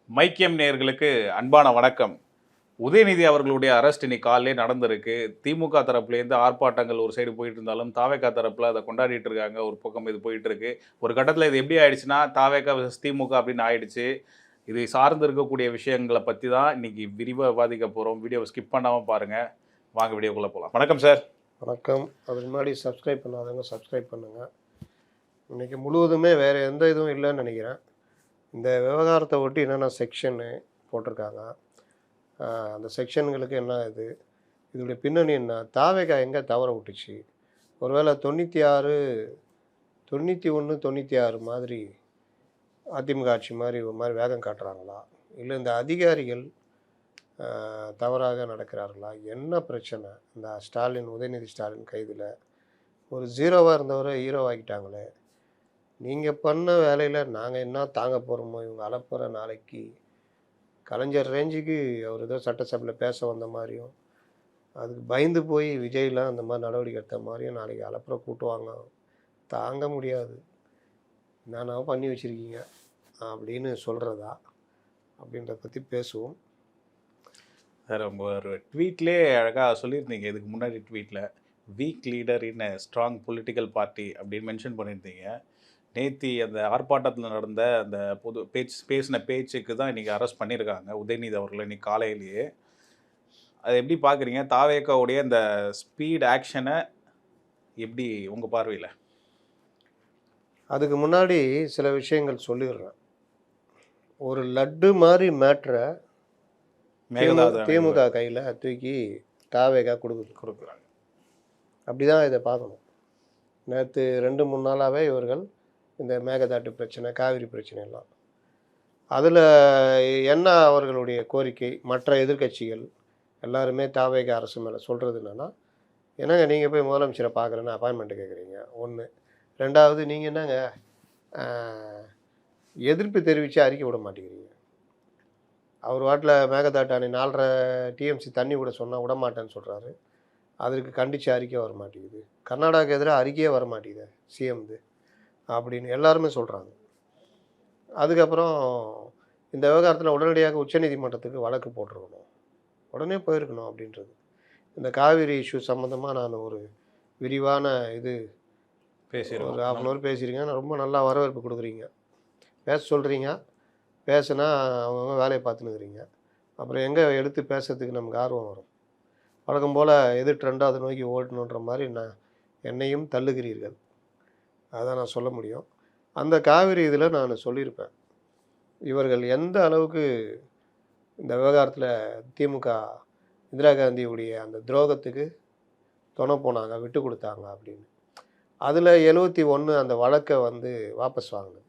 மைக்கியம் நேயர்களுக்கு அன்பான வணக்கம். உதயநிதி அவர்களுடைய அரெஸ்ட் இன்னைக்கு காலையிலே நடந்திருக்கு. திமுக தரப்புலேருந்து ஆர்ப்பாட்டங்கள் ஒரு சைடு போயிட்டு இருந்தாலும், தாவேகா தரப்புல அத கொண்டாடிட்டு இருக்காங்க. ஒரு பக்கம் இது போயிட்டு இருக்கு. ஒரு கட்டத்தில இது எப்படி ஆயிடுச்சுன்னா, தாவேகா வெர்சஸ் திமுக அப்படின்னு ஆயிடுச்சு. இதை சார்ந்து இருக்கக்கூடிய விஷயங்கள பத்தி தான் இன்னைக்கு விரிவா விவாதிக்க போறோம். வீடியோவ ஸ்கிப் பண்ணாம பாருங்க. வாங்க வீடியோக்குள்ள போலாம். வணக்கம் சார். வணக்கம். அதுக்கு முன்னாடி சப்ஸ்கிரைப் பண்ணாதவங்க சப்ஸ்கிரைப் பண்ணுங்கள். இன்றைக்கி முழுவதுமே வேறு எந்த இதுவும் இல்லைன்னு நினைக்கிறேன். இந்த விவகாரத்தை ஒட்டி என்னென்ன செக்ஷன்னு போட்டிருக்காங்க, அந்த செக்ஷன்களுக்கு என்ன இது, இதோடைய பின்னணி என்ன, தாவேகா எங்கே தவற விட்டுச்சு, ஒருவேளை 96, 91, 96 மாதிரி அதிமுக ஆட்சி மாதிரி ஒரு மாதிரி வேகம் காட்டுறாங்களா, இல்லை இந்த அதிகாரிகள் தவறாக நடக்கிறார்களா, என்ன பிரச்சனை இந்த ஸ்டாலின், உதயநிதி ஸ்டாலின் கைதில் ஒரு ஜீரோவாக இருந்தவரை ஹீரோ ஆக்கிட்டாங்களே, நீங்கள் பண்ண வேலையில் நாங்கள் என்ன தாங்க போகிறோமோ, இவங்க அலப்புற நாளைக்கு கலைஞர் ரேஞ்சுக்கு அவர் ஏதோ சட்டசபையில் பேச வந்த மாதிரியும், அதுக்கு பயந்து போய் விஜய்லாம் அந்த மாதிரி நடவடிக்கை எடுத்த மாதிரியும் நாளைக்கு அலப்புற கூட்டுவாங்க, தாங்க முடியாது, என்னென்ன பண்ணி வச்சுருக்கீங்க அப்படின்னு சொல்கிறதா அப்படின்றத பற்றி பேசுவோம். சார் உங்க ஒரு ட்வீட்லேயே அழகாக சொல்லியிருந்தீங்க. இதுக்கு முன்னாடி ட்வீட்டில் weak leader in a strong political party அப்படின்னு மென்ஷன் பண்ணியிருந்தீங்க. நேத்தி அந்த ஆர்ப்பாட்டத்தில் நடந்த அந்த பேசின பேச்சுக்கு தான் இன்றைக்கி அரெஸ்ட் பண்ணியிருக்காங்க உதயநிதி அவர்களை இன்னைக்கு காலையிலேயே. அதை எப்படி பார்க்குறீங்க? தாவேகாவுடைய அந்த ஸ்பீட் ஆக்ஷனை எப்படி உங்கள் பார்வையில்? அதுக்கு முன்னாடி சில விஷயங்கள் சொல்லிடுறேன். ஒரு லட்டு மாதிரி மேட்ரை திமுக கையில் தூக்கி தாவேகா கொடுக்குறாங்க. அப்படி தான் இதை பார்க்கணும். நேற்று 2-3 நாளாகவே இவர்கள் இந்த மேகதாட்டு பிரச்சனை, காவிரி பிரச்சனை எல்லாம், அதில் என்ன அவர்களுடைய கோரிக்கை, மற்ற எதிர்க்கட்சிகள் எல்லாருமே தாவேகா அரசு மேலே சொல்கிறது என்னென்னா, என்னங்க நீங்கள் போய் முதலமைச்சரை பார்க்குறேன்னு அப்பாயின்மெண்ட்டு கேட்குறீங்க, ஒன்று. ரெண்டாவது, நீங்கள் என்னங்க எதிர்ப்பு தெரிவித்து அறிக்கை விட மாட்டேங்கிறீங்க. அவர் வாட்டில் மேகதாட்டு அணை 4.5 டிஎம்சி தண்ணி விட சொன்னால் விட மாட்டேன்னு சொல்கிறாரு. அதற்கு கண்டித்து அறிக்கை வர மாட்டேங்குது. கர்நாடகாவுக்கு எதிராக அறிக்கையே வர மாட்டேங்குது சிஎம்து அப்படின்னு எல்லாருமே சொல்கிறாங்க. அதுக்கப்புறம் இந்த விவகாரத்தில் உடனடியாக உச்சநீதிமன்றத்துக்கு வழக்கு போட்டிருக்கணும், உடனே போயிருக்கணும் அப்படின்றது. இந்த காவிரி இஷ்யூ சம்மந்தமாக நான் ஒரு விரிவான இது ஒரு 1/2 அன் ஹவர் பேசியிருக்கேன். நான் ரொம்ப நல்லா வரவேற்பு கொடுக்குறீங்க, பேச சொல்கிறீங்க, பேசுனா அவங்க வேலையை பார்த்துன்னுக்குறீங்க. அப்புறம் எங்கே எடுத்து பேசுறதுக்கு நமக்கு ஆர்வம் வரும்? வழக்கம் போல் எது ட்ரெண்டோ அதை நோக்கி ஓட்டணுன்ற மாதிரி என்னையும் தள்ளுகிறீர்கள். அதான் நான் சொல்ல முடியும். அந்த காவிரி இதில் நான் சொல்லியிருப்பேன், இவர்கள் எந்த அளவுக்கு இந்த விவகாரத்தில் திமுக இந்திரா காந்தியுடைய அந்த துரோகத்துக்கு துணை போனாங்க, விட்டு கொடுத்தாங்க அப்படின்னு. அதில் 71 அந்த வழக்கை வாபஸ் வாங்கினது.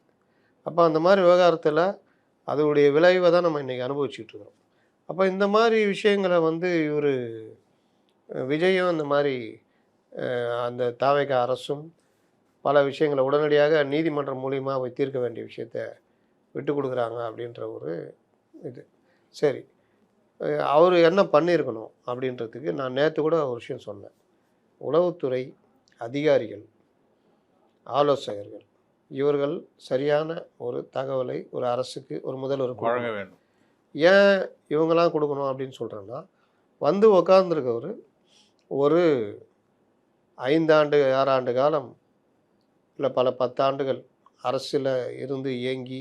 அப்போ அந்த மாதிரி விவகாரத்தில் அதோடைய விளைவை தான் நம்ம இன்றைக்கி அனுபவிச்சுட்டு இருக்கிறோம். அப்போ இந்த மாதிரி விஷயங்களை இவர் விஜயும் இந்த மாதிரி அந்த தாவேகா அரசும் பல விஷயங்களை உடனடியாக நீதிமன்றம் மூலியமாக போய் தீர்க்க வேண்டிய விஷயத்த விட்டு கொடுக்குறாங்க அப்படின்ற ஒரு இது. சரி, அவர் என்ன பண்ணியிருக்கணும் அப்படின்றதுக்கு நான் நேற்று கூட ஒரு விஷயம் சொன்னேன். உளவுத்துறை அதிகாரிகள், ஆலோசகர்கள், இவர்கள் சரியான ஒரு தகவலை ஒரு அரசுக்கு, ஒரு முதல்வருக்கு வழங்க வேண்டும். ஏன் இவங்களாம் கொடுக்கணும் அப்படின்னு சொல்கிறேன்னா, உக்காந்துருக்கவர் ஒரு 5 ஆண்டு 6 ஆண்டு காலம் இல்லை பல 10 ஆண்டுகள் அரசில் இருந்து இயங்கி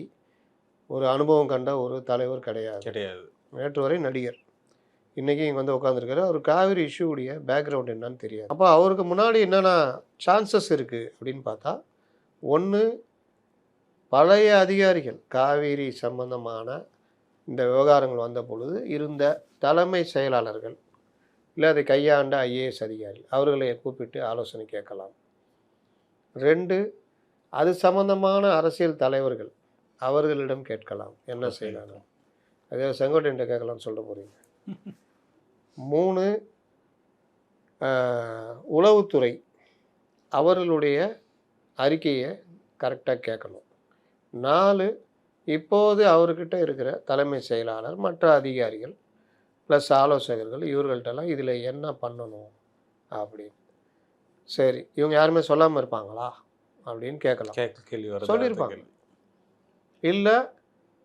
ஒரு அனுபவம் கண்ட ஒரு தலைவர் கிடையாது. நேற்று வரை நடிகர், இன்றைக்கி இங்கே உட்காந்துருக்காரு. அவர் காவிரி இஷ்யூடைய பேக்ரவுண்ட் என்னன்னு தெரியாது. அப்போ அவருக்கு முன்னாடி என்னென்ன சான்சஸ் இருக்குது அப்படின்னு பார்த்தா, ஒன்று, பழைய அதிகாரிகள் காவிரி சம்பந்தமான இந்த விவகாரங்கள் வந்த பொழுது இருந்த தலைமை செயலாளர்கள் இல்லை அதை கையாண்ட ஐஏஎஸ் அதிகாரி அவர்களை கூப்பிட்டு ஆலோசனை கேட்கலாம். 2, அது சம்பந்தமான அரசியல் தலைவர்கள் அவர்களிடம் கேட்கலாம், என்ன செய்யலாம். அதே செங்கோட்டையன் கேட்கலாம்னு சொல்ல போகிறீங்க. 3, உளவுத்துறை அவர்களுடைய அறிக்கையை கரெக்டாக கேட்கணும். 4, இப்போது அவர்கிட்ட இருக்கிற தலைமை செயலாளர், மற்ற அதிகாரிகள் ப்ளஸ் ஆலோசகர்கள், இவர்கள்ட்டெல்லாம் இதில் என்ன பண்ணணும் அப்படின்னு. சரி, இவங்க யாருமே சொல்லாமல் இருப்பாங்களா அப்படின்னு கேட்கலாம். சொல்லியிருப்பாங்க. இல்லை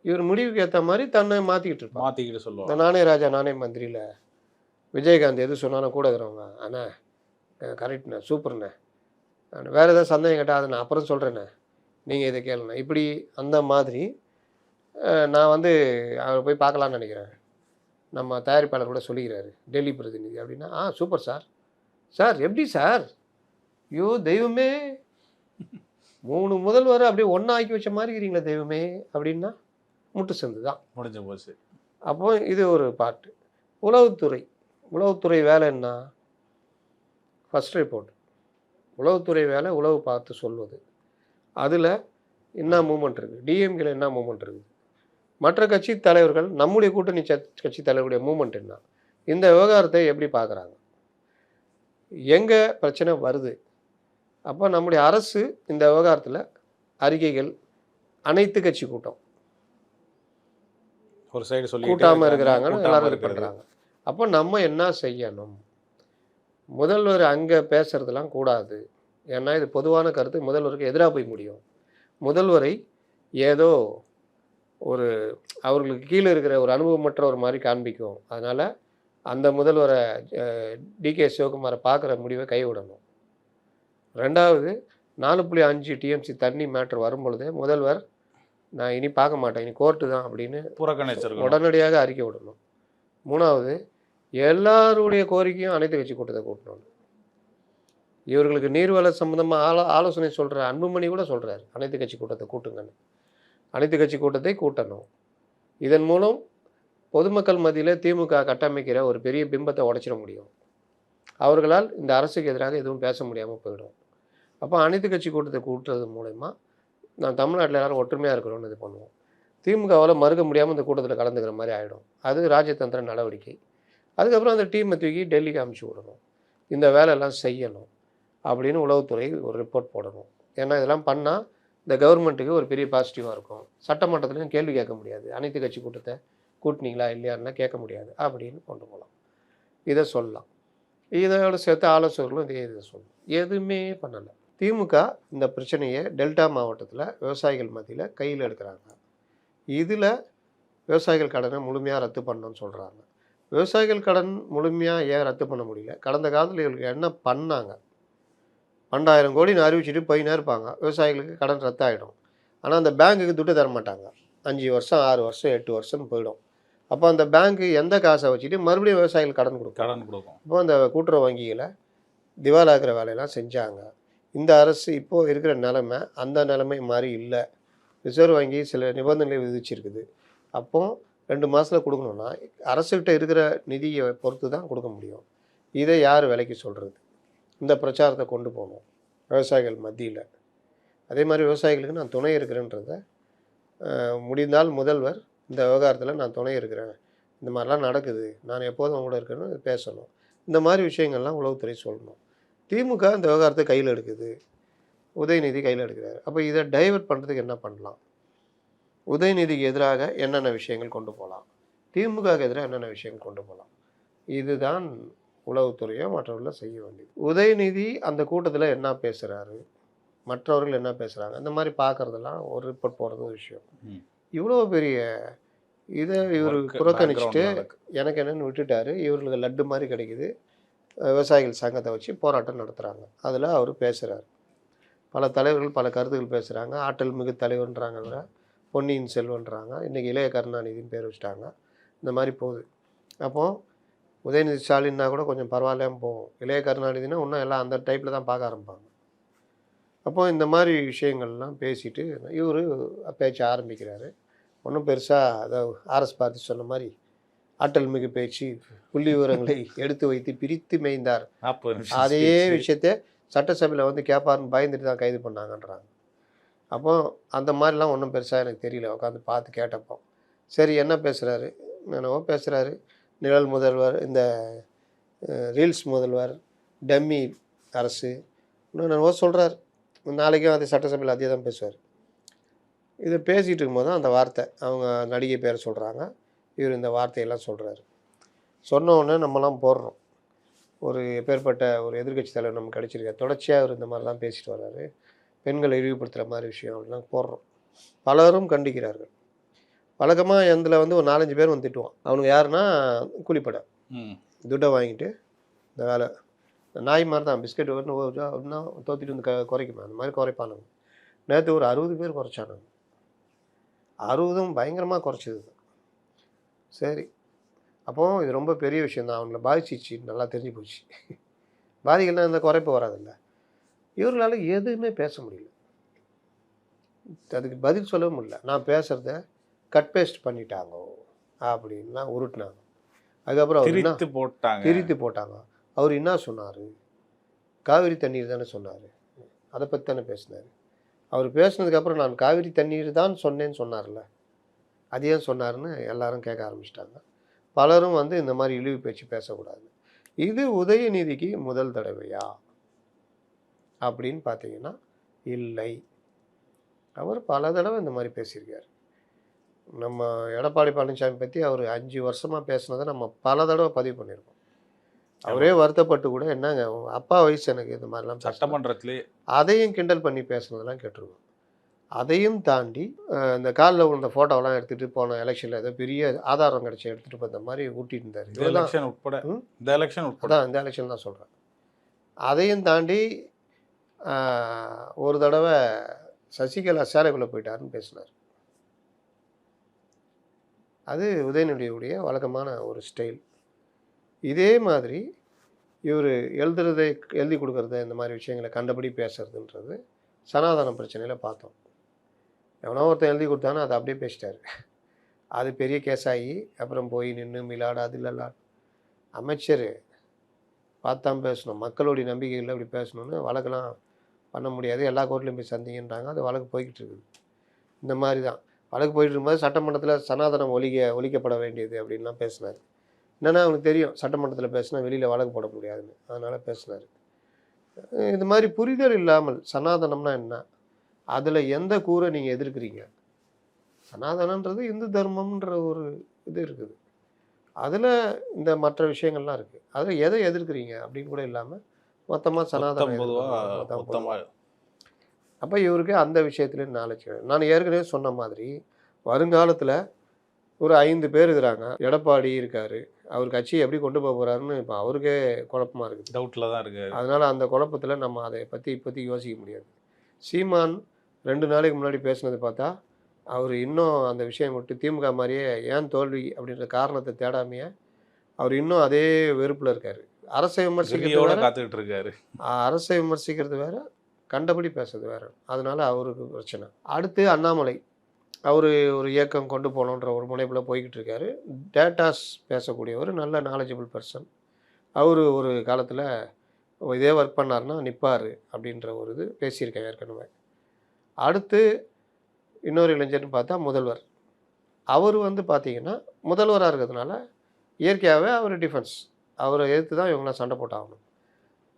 இவர் முடிவுக்கு ஏற்ற மாதிரி தன்னை மாற்றிக்கிட்டு இருப்பார். மாற்றிக்கிட்டு இந்த சொல்லுவாங்க. நானே ராஜா நானே மந்திரியில் விஜயகாந்த் எது சொன்னாலும் கூட இருக்கிறவங்க, அண்ணா கரெக்ட்ண்ணே சூப்பர்ண்ணே, வேறு ஏதாவது சந்தேகம் கேட்டால் அதை நான் அப்புறம் சொல்கிறேண்ணே, நீங்கள் இதை கேளுண்ணே, இப்படி அந்த மாதிரி நான் வந்து அவரை போய் பார்க்கலான்னு நினைக்கிறேன். நம்ம தயாரிப்பாளர் கூட சொல்லிக்கிறாரு டெல்லி பிரதிநிதி அப்படின்னா, சூப்பர் சார். சார் எப்படி சார்? ஐயோ தெய்வமே, 3 முதல்வர் அப்படியே ஒன்றா ஆக்கி வச்ச மாதிரி இருக்கிறீங்களா தெய்வமே அப்படின்னா முட்டு சந்து தான். முடிஞ்ச போச்சு. அப்போ இது ஒரு பாட்டு. உளவுத்துறை வேலை என்ன? First report. உளவுத்துறை வேலை உளவு பார்த்து சொல்வது. அதில் என்ன மூமெண்ட் இருக்குது, டிஎம்கேல என்ன மூமெண்ட் இருக்குது, மற்ற கட்சி தலைவர்கள், நம்முடைய கூட்டணி கட்சி தலைவருடைய மூமெண்ட் என்ன, இந்த விவகாரத்தை எப்படி பார்க்குறாங்க, எங்கே பிரச்சனை வருது, அப்போ நம்முடைய அரசு இந்த விவகாரத்தில் அறிக்கைகள், அனைத்து கட்சி கூட்டம் ஒரு சைடு சொல்லி கூட்டாமல் இருக்கிறாங்கன்னு எல்லாரும் இது பண்ணுறாங்க. அப்போ நம்ம என்ன செய்யணும்? முதல்வர் அங்கே பேசுறதெல்லாம் கூடாது. ஏன்னா இது பொதுவான கருத்து, முதல்வருக்கு எதிராக போய் முடியும். முதல்வரை ஏதோ ஒரு அவர்களுக்கு கீழே இருக்கிற ஒரு அனுபவமற்ற ஒரு மாதிரி காண்பிக்கும். அதனால் அந்த முதல்வரை டிகே சிவகுமாரை பார்க்குற முடிவை கைவிடணும். ரெண்டாவது 4.5 டிஎம்சி தண்ணி மேட்ரு வரும்பொழுதே முதல்வர் நான் இனி பார்க்க மாட்டேன், இனி கோர்ட்டு தான் அப்படின்னு புறக்கணிச்சிருக்கணும். உடனடியாக அறிக்கை விடணும். மூணாவது, எல்லாருடைய கோரிக்கையும் அனைத்து கட்சி கூட்டத்தை கூட்டணும். இவர்களுக்கு நீர்வள சம்பந்தமாக ஆலோசனை சொல்கிற அன்புமணி கூட சொல்கிறார், அனைத்து கட்சி கூட்டத்தை கூட்டுங்கன்னு. அனைத்து கட்சி கூட்டத்தை கூட்டணும். இதன் மூலம் பொதுமக்கள் மத்தியில் திமுக கட்டமைக்கிற ஒரு பெரிய பிம்பத்தை உடைச்சிட முடியும். அவர்களால் இந்த அரசுக்கு எதிராக எதுவும் பேச முடியாமல் போயிடும். அப்போ அனைத்து கட்சி கூட்டத்தை கூட்டுறது மூலமா நான் தமிழ்நாட்டில் எல்லாரும் ஒற்றுமையாக இருக்கிறோன்னு இது பண்ணுவோம். திமுகவால் மறுக்க முடியாமல் இந்த கூட்டத்தில் கலந்துக்கிற மாதிரி ஆகிடும். அது ராஜதந்திர நடவடிக்கை. அதுக்கப்புறம் அந்த டீமை தூக்கி டெல்லிக்கு அனுப்பிச்சி விடணும், இந்த வேலையெல்லாம் செய்யணும் அப்படின்னு உளவுத்துறை ஒரு ரிப்போர்ட் போடணும். ஏன்னா இதெல்லாம் பண்ணால் இந்த கவர்மெண்ட்டுக்கு ஒரு பெரிய பாசிட்டிவாக இருக்கும். சட்டமன்றத்துலையும் கேள்வி கேட்க முடியாது, அனைத்து கட்சி கூட்டத்தை கூட்டினீங்களா இல்லையான்னா கேட்க முடியாது அப்படின்னு கொண்டு போகலாம். இதை சொல்லலாம். இதோட சேர்த்து ஆலோசகர்களும் இதை சொல்லணும். எதுவுமே பண்ணலை. திமுக இந்த பிரச்சனையை டெல்டா மாவட்டத்தில் விவசாயிகள் மத்தியில் கையில் எடுக்கிறாங்க. இதில் விவசாயிகள் கடனை முழுமையாக ரத்து பண்ணணும்னு சொல்கிறாங்க. விவசாயிகள் கடன் முழுமையாக ஏன் ரத்து பண்ண முடியல? கடந்த காலத்தில் இவங்களுக்கு என்ன பண்ணாங்க? 12,000 கோடின்னு அறிவிச்சிட்டு போயினே இருப்பாங்க, விவசாயிகளுக்கு கடன் ரத்தாயிடும். ஆனால் அந்த பேங்குக்கு துட்டு தர மாட்டாங்க. 5 வருஷம் 6 வருஷம் 8 வருஷம் போயிடும். அப்போ அந்த பேங்க்கு எந்த காசை வச்சுட்டு மறுபடியும் விவசாயிகள் கடன் கொடுக்கும். இப்போ அந்த கூட்டுறவு வங்கிகளை திவாலாகிற வேலையெல்லாம் செஞ்சாங்க. இந்த அரசு இப்போது இருக்கிற நிலைமை அந்த நிலைமை மாதிரி இல்லை. ரிசர்வ் வங்கி சில நிபந்தனைகளை விதிச்சிருக்குது. அப்போது 2 மாதத்தில் கொடுக்கணுன்னா அரசுகிட்ட இருக்கிற நிதியை பொறுத்து தான் கொடுக்க முடியும். இதை யார் விலைக்கு சொல்கிறது? இந்த பிரச்சாரத்தை கொண்டு போகணும் விவசாயிகள் மத்தியில். அதே மாதிரி விவசாயிகளுக்கு நான் துணை இருக்கிறேன்றத முடிந்தால் முதல்வர் இந்த விவகாரத்தில் நான் துணை இருக்கிறேன், இந்த மாதிரிலாம் நடக்குது, நான் எப்போதும் அவங்களோட இருக்கிறேன்னு பேசணும். இந்த மாதிரி விஷயங்கள்லாம் உளவுத்துறை சொல்லணும். திமுக இந்த விவகாரத்தை கையில் எடுக்குது, உதயநிதி கையில் எடுக்கிறார். அப்போ இதை டைவர்ட் பண்ணுறதுக்கு என்ன பண்ணலாம்? உதயநிதிக்கு எதிராக என்னென்ன விஷயங்கள் கொண்டு போகலாம், திமுகவுக்கு எதிராக என்னென்ன விஷயங்கள் கொண்டு போகலாம், இதுதான் உளவுத்துறையோ மற்றவர்களோ செய்ய வேண்டியது. உதயநிதி அந்த கூட்டத்தில் என்ன பேசுகிறாரு, மற்றவர்கள் என்ன பேசுகிறாங்க, இந்த மாதிரி பார்க்குறதெல்லாம் ஒரு ரிப்போர்ட் போகிறது ஒரு விஷயம். இவ்வளோ பெரிய இதை இவர் புறக்கணிச்சுட்டு எனக்கு என்னென்னு விட்டுட்டாரு. இவர்களுக்கு லட்டு மாதிரி கிடைக்குது. விவசாயிகள் சங்கத்தை வச்சு போராட்டம் நடத்துகிறாங்க. அதில் அவர் பேசுகிறார். பல தலைவர்கள் பல கருத்துக்கள் பேசுகிறாங்க. ஆற்றல் மிகு தலைவர்ன்றாங்க, அவரை பொன்னியின் செல்வன்றாங்க, இன்றைக்கி இளைய கருணாநிதினு பேர் வச்சுட்டாங்க. இந்த மாதிரி போகுது. அப்போது உதயநிதி ஸ்டாலின்னா கூட கொஞ்சம் பரவாயில்லாமல் போகும். இளைய கருணாநிதினா இன்னும் எல்லாம் அந்த டைப்பில் தான் பார்க்க ஆரம்பிப்பாங்க. அப்போது இந்த மாதிரி விஷயங்கள்லாம் பேசிட்டு இவர் பேச்ச ஆரம்பிக்கிறாரு. ஒன்றும் பெருசாக அதாவது ஆர்எஸ் பார்த்து சொன்ன மாதிரி ஆற்றல் மிகு பேச்சு, புள்ளி விவரங்களை எடுத்து வைத்து பிரித்து மேய்ந்தார். அதே விஷயத்த சட்டசபையில் வந்து கேட்பாருன்னு பயந்துட்டு தான் கைது பண்ணாங்கன்றாங்க. அப்போ அந்த மாதிரிலாம் ஒன்றும் பெருசாக எனக்கு தெரியல. உட்காந்து பார்த்து கேட்டப்போ சரி என்ன பேசுகிறாரு, என்னவோ பேசுகிறாரு. நிழல் முதல்வர், இந்த ரீல்ஸ் முதல்வர், டம்மி அரசு, இன்னும் என்னவோ சொல்கிறார். நாளைக்கும் அதே சட்டசபையில் அதே தான் பேசுவார். இதை பேசிகிட்டு இருக்கும்போது தான் அந்த வார்த்தை, அவங்க நடிகை பேரை சொல்கிறாங்க, இவர் இந்த வார்த்தையெல்லாம் சொல்கிறாரு. சொன்ன உடனே நம்மலாம் போடுறோம். ஒரு எப்பேற்பட்ட ஒரு எதிர்கட்சி தலைவர் நமக்கு கிடச்சிருக்காரு, தொடர்ச்சியாக அவர் இந்த மாதிரிலாம் பேசிட்டு வர்றாரு, பெண்களை இழிவுபடுத்துகிற மாதிரி விஷயம் அப்படிலாம் போடுறோம். பலரும் கண்டிக்கிறார்கள். வழக்கமாக இதில் வந்து ஒரு 4-5 பேர் வந்து திட்டுவான். அவனுங்க யாருன்னா கூலிப்படை. ம். துட்டை வாங்கிட்டு இந்த வேலை நாய் மாதிரி தான் பிஸ்கெட் ஒன்று ஒன்றா தோத்திட்டு வந்து குறைக்குமா அந்த மாதிரி குறைப்பானுங்க. நேற்று ஒரு 60 பேர் குறைச்சானுங்க. 60ம் பயங்கரமாக குறைச்சது. சரி, அப்போது இது ரொம்ப பெரிய விஷயம் தான். அவங்கள பாதிச்சிச்சு, நல்லா தெரிஞ்சு போச்சு. பாதிக்கலாம் இந்த குறைப்பு வராதில்ல. இவர்களால் எதுவுமே பேச முடியல, அதுக்கு பதில் சொல்லவும் முடியல. நான் பேசுகிறத கட் பேஸ்ட் பண்ணிட்டாங்க அப்படின்லாம் உருட்டினாங்க. அதுக்கப்புறம் அவர் என்ன திரித்து போட்டாங்க. அவர் என்ன சொன்னார்? காவிரி தண்ணீர் தானே சொன்னார், அதை பற்றி தானே பேசினார். அவர் பேசினதுக்கப்புறம் நான் காவிரி தண்ணீர் தான் சொன்னேன்னு சொன்னார்ல, அது ஏன் சொன்னார்னு எல்லாரும் கேட்க ஆரம்பிச்சிட்டாங்க. பலரும் வந்து இந்த மாதிரி இழிவு பேச்சு பேசக்கூடாது. இது உதயநிதிக்கு முதல் தடவையா அப்படின்னு பார்த்தீங்கன்னா இல்லை. அவர் பல தடவை இந்த மாதிரி பேசியிருக்கார். நம்ம எடப்பாடி பழனிசாமி பற்றி அவர் 5 வருஷமாக பேசுனதை நம்ம பல தடவை பதிவு பண்ணியிருக்கோம். அவரே வருத்தப்பட்டு கூட என்னங்க அப்பா வயசு எனக்கு இந்த மாதிரிலாம் சட்டமன்றத்திலே அதையும் கிண்டல் பண்ணி பேசுனதெல்லாம் கேட்டிருக்கோம். அதையும் தாண்டி இந்த காலில் விழுந்த ஃபோட்டோவெல்லாம் எடுத்துகிட்டு போன எலெக்ஷனில் ஏதோ பெரிய ஆதாரம் கிடச்சி எடுத்துகிட்டு போய் இந்த மாதிரி ஊட்டிட்டு இருந்தார். இந்த எலெக்ஷன் உட்பட இந்த எலெக்ஷன் தான் சொல்கிறேன். அதையும் தாண்டி ஒரு தடவை சசிகலா சேலைக்குள்ளே போயிட்டாருன்னு பேசினார். அது உதயநிதியுடைய வழக்கமான ஒரு ஸ்டைல். இதே மாதிரி இவர் எழுதி கொடுக்குறது இந்த மாதிரி விஷயங்களை கண்டபடி பேசுறதுன்றது சனாதன பிரச்சனையில் பார்த்தோம். எவனோ ஒருத்தன் எழுதி கொடுத்தானோ அதை அப்படியே பேசிட்டார். அது பெரிய கேஸாகி அப்புறம் போய் நின்று மிலாடு அது இல்லைல்ல. அமைச்சர் பார்த்தான் பேசணும், மக்களுடைய நம்பிக்கையில் அப்படி பேசணுன்னு வழக்கெல்லாம் பண்ண முடியாது, எல்லா கோர்ட்லையும் போய் சந்திங்கன்றாங்க. அது வழக்கு போய்கிட்டு இருக்குது. இந்த மாதிரி தான் வழக்கு போயிட்டு இருக்கும்போது சட்டமன்றத்தில் சனாதனம் ஒழிக்கப்பட வேண்டியது அப்படின்லாம் பேசினார். என்னென்னா அவனுக்கு தெரியும் சட்டமன்றத்தில் பேசினா வெளியில் வழக்கு போட முடியாதுன்னு, அதனால் பேசினார். இது மாதிரி புரிதல் இல்லாமல் சனாதனம்னா என்ன, அதில் எந்த கூரை நீங்கள் எதிர்க்கிறீங்க, சனாதனன்றது இந்து தர்மம்ன்ற ஒரு இது இருக்குது, அதில் இந்த மற்ற விஷயங்கள்லாம் இருக்குது, அதில் எதை எதிர்க்கிறீங்க அப்படின்னு கூட இல்லாமல் மொத்தமாக சனாதனம். அப்போ இவருக்கு அந்த விஷயத்துலேயும் நாலேஜ். நான் ஏற்கனவே சொன்ன மாதிரி வருங்காலத்தில் ஒரு 5 பேர் இருக்கிறாங்க. எடப்பாடி இருக்கார், அவர் கட்சியை எப்படி கொண்டு போக போகிறாருன்னு இப்போ அவருக்கே குழப்பமாக இருக்குது, டவுட்டில் தான் இருக்குது. அதனால் அந்த குழப்பத்தில் நம்ம அதை பற்றி இப்போதைக்கு யோசிக்க முடியாது. சீமான் 2 நாளைக்கு முன்னாடி பேசுனது பார்த்தா அவர் இன்னும் அந்த விஷயம் விட்டு திமுக மாதிரியே ஏன் தோல்வி அப்படின்ற காரணத்தை தேடாமையே அவர் இன்னும் அதே வெறுப்பில் இருக்கார். அரசை காத்துக்கிட்டு இருக்காரு. அரசை விமர்சிக்கிறது வேற, கண்டபடி பேசுறது வேற, அதனால அவருக்கு பிரச்சனை. அடுத்து அண்ணாமலை, அவர் ஒரு இயக்கம் கொண்டு போகணுன்ற ஒரு முனைப்பில் போய்கிட்டு இருக்காரு. டேட்டாஸ் பேசக்கூடியவர், நல்ல நாலேஜபிள் பர்சன். அவர் ஒரு காலத்தில் இதே ஒர்க் பண்ணார்னா நிற்பார் அப்படின்ற ஒரு இது பேசியிருக்கேன் ஏற்கனவே. அடுத்து இன்னொரு இளைஞர்னு பார்த்தா முதல்வர். அவர் வந்து பார்த்திங்கன்னா முதல்வராக இருக்கிறதுனால இயற்கையாகவே அவர் டிஃபென்ஸ், அவரை எதிர்த்து தான் இவங்களாம் சண்டை போட்டாகணும்.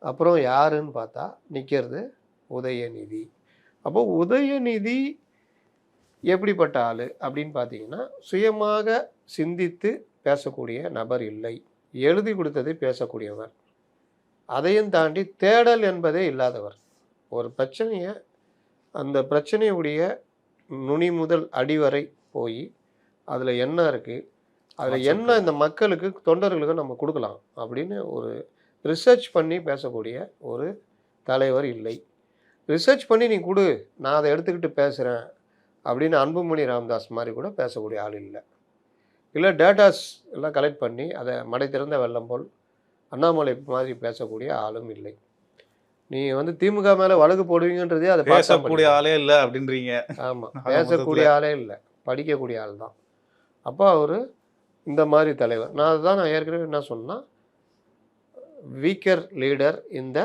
அப்புறம் யாருன்னு பார்த்தா நிற்கிறது உதயநிதி. அப்போது உதயநிதி எப்படிப்பட்ட ஆள் அப்படின்னு பார்த்தீங்கன்னா சுயமாக சிந்தித்து பேசக்கூடிய நபர் இல்லை, எழுதி கொடுத்ததை பேசக்கூடியவர், அதையும் தாண்டி தேடல் என்பதே இல்லாதவர். ஒரு பிரச்சனையை அந்த பிரச்சனையுடைய நுனி முதல் அடிவரை போய் அதில் என்ன இருக்குது, அதில் என்ன இந்த மக்களுக்கு தொண்டர்களுக்கு நம்ம கொடுக்கலாம் அப்படின்னு ஒரு ரிசர்ச் பண்ணி பேசக்கூடிய ஒரு தலைவர் இல்லை. ரிசர்ச் பண்ணி நீ கொடு, நான் அதை எடுத்துக்கிட்டு பேசுகிறேன் அப்படின்னு அன்புமணி ராமதாஸ் மாதிரி கூட பேசக்கூடிய ஆள் இல்லை. இல்லை டேட்டாஸ் எல்லாம் கலெக்ட் பண்ணி அதை மடை திறந்த வெள்ளம் போல் அண்ணாமலை மாதிரி பேசக்கூடிய ஆளும் இல்லை. நீங்கள் வந்து திமுக மேலே வழக்கு போடுவீங்கன்றதே அதை பேசக்கூடிய ஆளே இல்லை அப்படின்றீங்க. ஆமாம், பேசக்கூடிய ஆளே இல்லை, படிக்கக்கூடிய ஆள் தான். அப்போ அவர் இந்த மாதிரி தலைவர். நான் ஏற்கனவே என்ன சொன்னால் வீக்கர் லீடர் இந்த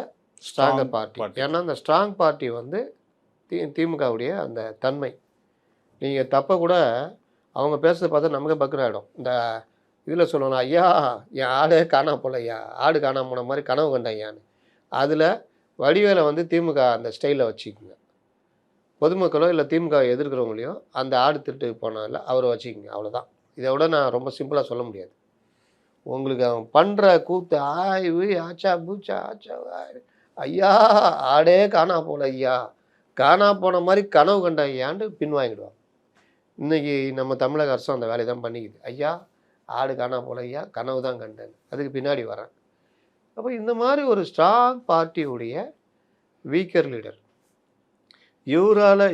ஸ்ட்ராங்கர் பார்ட்டி. ஏன்னா அந்த ஸ்ட்ராங் பார்ட்டி வந்து திமுகவுடைய அந்த தன்மை. நீங்கள் தப்பை கூட அவங்க பேசுகிறத பார்த்தா நமக்கு பக்கராகிடும். இந்த இதில் சொல்லணும், ஐயா என் ஆடே காணா போல ஐயா, ஆடு காணாம போன மாதிரி கனவு கண்டேன் ஐயான்னு. அதில் வடிவேலை வந்து திமுக அந்த ஸ்டைலில் வச்சுக்கோங்க. பொதுமக்களோ இல்லை திமுக எதிர்க்கிறவங்களையோ அந்த ஆடு திருட்டு போனதில் அவரை வச்சுக்கோங்க, அவ்வளோதான். இதை விட நான் ரொம்ப சிம்பிளாக சொல்ல முடியாது. உங்களுக்கு அவன் பண்ணுற கூத்து ஆய்வு ஆச்சா பூச்சா ஆச்சா ஐயா ஆடே காணா போல ஐயா, காணா போன மாதிரி கனவு கண்ட ஐயான்னு பின்வாங்கிடுவான். இன்னைக்கு நம்ம தமிழக அரசும் அந்த வேலையை தான் பண்ணிக்குது. ஐயா ஆடு காணா போல ஐயா, கனவு தான் கண்டேன். அதுக்கு பின்னாடி வரேன். அப்போ இந்த மாதிரி ஒரு ஸ்ட்ராங் பார்ட்டியுடைய வீக்கர் லீடர்.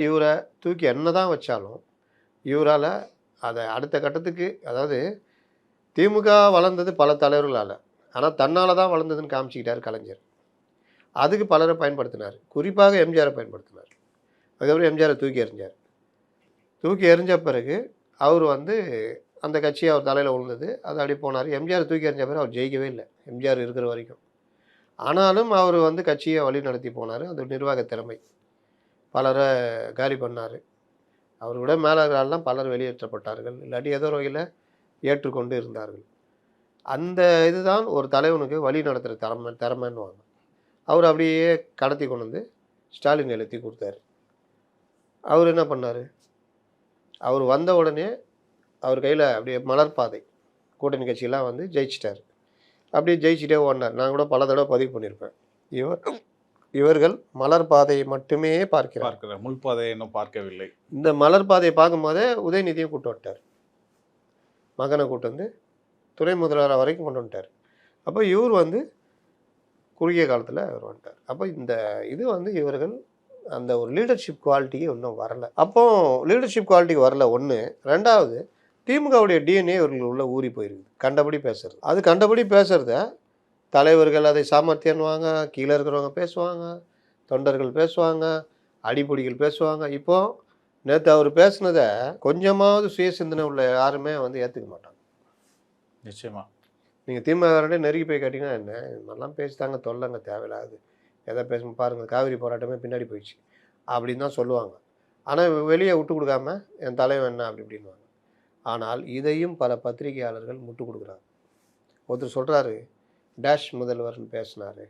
இவரை தூக்கி என்னதான் வச்சாலும், இவரால் அதை அடுத்த கட்டத்துக்கு, அதாவது திமுக வளர்ந்தது பல தலைவர்களால், ஆனால் தன்னால் தான் வளர்ந்ததுன்னு காமிச்சிக்கிட்டார் கலைஞர். அதுக்கு பலரை பயன்படுத்தினார். குறிப்பாக எம்ஜிஆரை பயன்படுத்தினார். அதுக்கப்புறம் எம்ஜிஆரை தூக்கி எறிஞ்சார். தூக்கி எறிஞ்ச பிறகு அவர் வந்து அந்த கட்சி அவர் தலையில் விழுந்தது. அது அப்படி போனார். எம்ஜிஆர் தூக்கி எறிஞ்ச பிறகு அவர் ஜெயிக்கவே இல்லை, எம்ஜிஆர் இருக்கிற வரைக்கும். ஆனாலும் அவர் வந்து கட்சியை வழி நடத்தி போனார். அது நிர்வாக திறமை. பலரை காலி பண்ணார். அவர் விட மேலே இருக்கிறாரெல்லாம் பலர் வெளியேற்றப்பட்டார்கள், இல்லாட்டி ஏதோ ஒரு வகையில் ஏற்றுக்கொண்டு இருந்தார்கள். அந்த இதுதான் ஒரு தலைவனுக்கு வழி நடத்துகிற திறமைன்னுவாங்க. அவர் அப்படியே கடத்தி கொண்டு வந்து ஸ்டாலின் எழுத்தி கொடுத்தாரு. அவர் என்ன பண்ணார்? அவர் வந்த உடனே அவர் கையில் அப்படியே மலர்பாதை கூட்டணி கட்சியெல்லாம் வந்து ஜெயிச்சிட்டார். அப்படியே ஜெயிச்சிட்டே ஓடினார். நான் கூட பல தடவை பதிவு பண்ணியிருப்பேன். இவர்கள் மலர் பாதையை மட்டுமே பார்க்கிறார், முள்பாதையை இன்னும் பார்க்கவில்லை. இந்த மலர் பாதையை பார்க்கும்போதே உதயநிதியை கூட்டு வந்துட்டார். மகனை கூட்டு வந்து துணை முதல்வர் வரைக்கும் கொண்டு வந்துட்டார். அப்போ இவர் வந்து குறுகிய காலத்தில் அவர் வந்துட்டார். அப்போ இந்த இது வந்து இவர்கள் அந்த ஒரு லீடர்ஷிப் குவாலிட்டிக்கு இன்னும் வரலை. அப்போ லீடர்ஷிப் குவாலிட்டிக்கு வரல ஒன்று. ரெண்டாவது, திமுகவுடைய டிஎன்ஏ இவர்கள் உள்ள ஊறி போயிருக்குது. கண்டபடி பேசுறது. அது கண்டபடி பேசுகிறத தலைவர்கள் அதை சாமர்த்தியன்னுவாங்க, கீழே இருக்கிறவங்க பேசுவாங்க, தொண்டர்கள் பேசுவாங்க, அடிப்பொடிகள் பேசுவாங்க. இப்போ நேற்று அவர் பேசுனதை கொஞ்சமாவது சுய சிந்தனை உள்ள யாருமே வந்து ஏற்றுக்க மாட்டாங்க. நிச்சயமாக. நீங்கள் திமுக நெருங்கி போய் கேட்டிங்கன்னா, என்ன இது மாதிரிலாம் பேசிட்டாங்க, தொல்லைங்க தேவையில்லாது, எதை பேச பாருங்கள், காவிரி போராட்டமே பின்னாடி போயிடுச்சு அப்படின்னு தான் சொல்லுவாங்க. ஆனால் வெளியே விட்டு கொடுக்காம என் தலைவன் என்ன அப்படி இப்படின்வாங்க. ஆனால் இதையும் பல பத்திரிகையாளர்கள் முட்டு கொடுக்குறாங்க. ஒருத்தர் சொல்கிறாரு, டேஷ் முதல்வர்னு பேசினார்,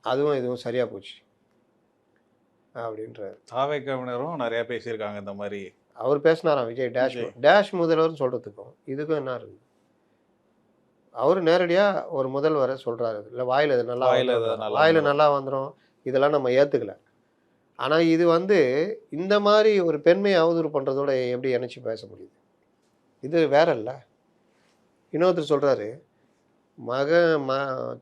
அதுவும் இதுவும் சரியாக போச்சு அப்படின்றாரு. தாவேக்கவினரும் நிறையா பேசியிருக்காங்க இந்த மாதிரி. அவர் பேசினாராம் விஜய் டேஷ் முதல்வர்னு சொல்கிறதுக்கும் இதுக்கும் என்ன இருக்குது? அவர் நேரடியாக ஒரு முதல்வரை சொல்கிறாரு. இல்லை வாயில் அது நல்லா வாயில் நல்லா வந்துடும், இதெல்லாம் நம்ம ஏற்றுக்கல. ஆனால் இது வந்து இந்த மாதிரி ஒரு பெண்மையை அவதூறு பண்ணுறதோட எப்படி இணைச்சி பேச முடியுது? இது வேற இல்லை. இன்னொருத்தர் சொல்கிறாரு,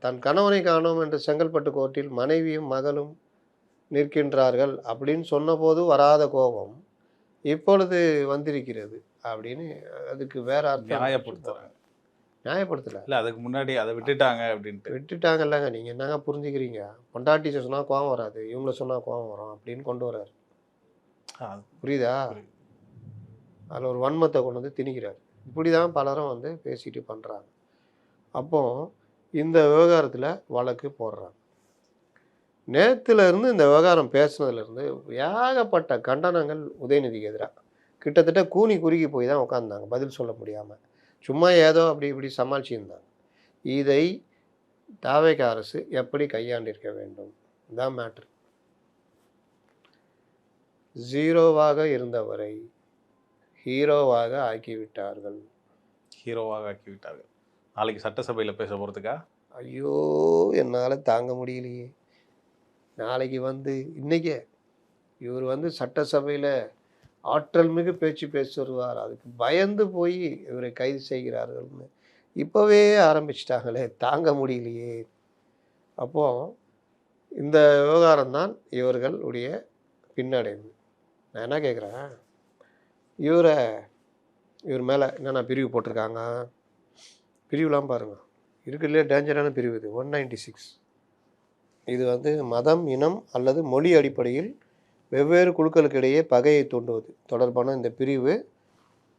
தன் கணவனை காணோம் என்று செங்கல்பட்டு கோர்ட்டில் மனைவியும் மகளும் நிற்கின்றார்கள் அப்படின்னு சொன்னபோது வராத கோபம் இப்பொழுது வந்திருக்கிறது அப்படின்னு அதுக்கு வேற அர்த்தம் நியாயப்படுத்தலை. இல்லை, அதுக்கு முன்னாடி அதை விட்டுட்டாங்கல்லங்க. நீங்கள் என்னங்க புரிஞ்சுக்கிறீங்க? பொண்டாட்டி சொன்னால் கோவம் வராது, இவங்கள சொன்னால் கோவம் வரும் அப்படின்னு கொண்டு வர்றாரு. புரியுதா? அதில் ஒரு வன்மத்தை கொண்டு வந்து திணிக்கிறார். இப்படி தான் பலரும் வந்து பேசிட்டு பண்ணுறாங்க. அப்போ இந்த விவகாரத்தில் வழக்கு போடுறாங்க. நேற்றுலேருந்து இந்த விவகாரம் பேசுனதுலேருந்து ஏகப்பட்ட கண்டனங்கள் உதயநிதிக்கு எதிராக. கிட்டத்தட்ட கூனி குறுகி போய் தான் உட்காந்தாங்க, பதில் சொல்ல முடியாமல். சும்மா ஏதோ அப்படி இப்படி சமாளிச்சிருந்தாங்க. இதை தாவேக அரசு எப்படி கையாண்டிருக்க வேண்டும் தான் மேட்ரு. ஜீரோவாக இருந்தவரை ஹீரோவாக ஆக்கிவிட்டார்கள். நாளைக்கு சட்டசபையில் பேச போகிறதுக்கா? ஐயோ, என்னால் தாங்க முடியலையே. நாளைக்கு வந்து இன்றைக்கே இவர் வந்து சட்டசபையில் ஆற்றல் மிகு பேச்சு பேசி வருவார், அதுக்கு பயந்து போய் இவரை கைது செய்கிறார்கள்னு இப்போவே ஆரம்பிச்சிட்டாங்களே, தாங்க முடியலையே. அப்போது இந்த விவகாரம்தான் இவர்களுடைய பின்னடைவு. நான் என்ன கேட்குறேன், இவர் மேலே என்னென்ன பிரிவு போட்டிருக்காங்க? பிரிவுலாம் பாருங்கள், இருக்கிறதுலே டேஞ்சரான பிரிவு இது 196. இது வந்து மதம், இனம் அல்லது மொழி அடிப்படையில் வெவ்வேறு குழுக்களுக்கு இடையே பகையை தூண்டுவது தொடர்பான இந்த பிரிவு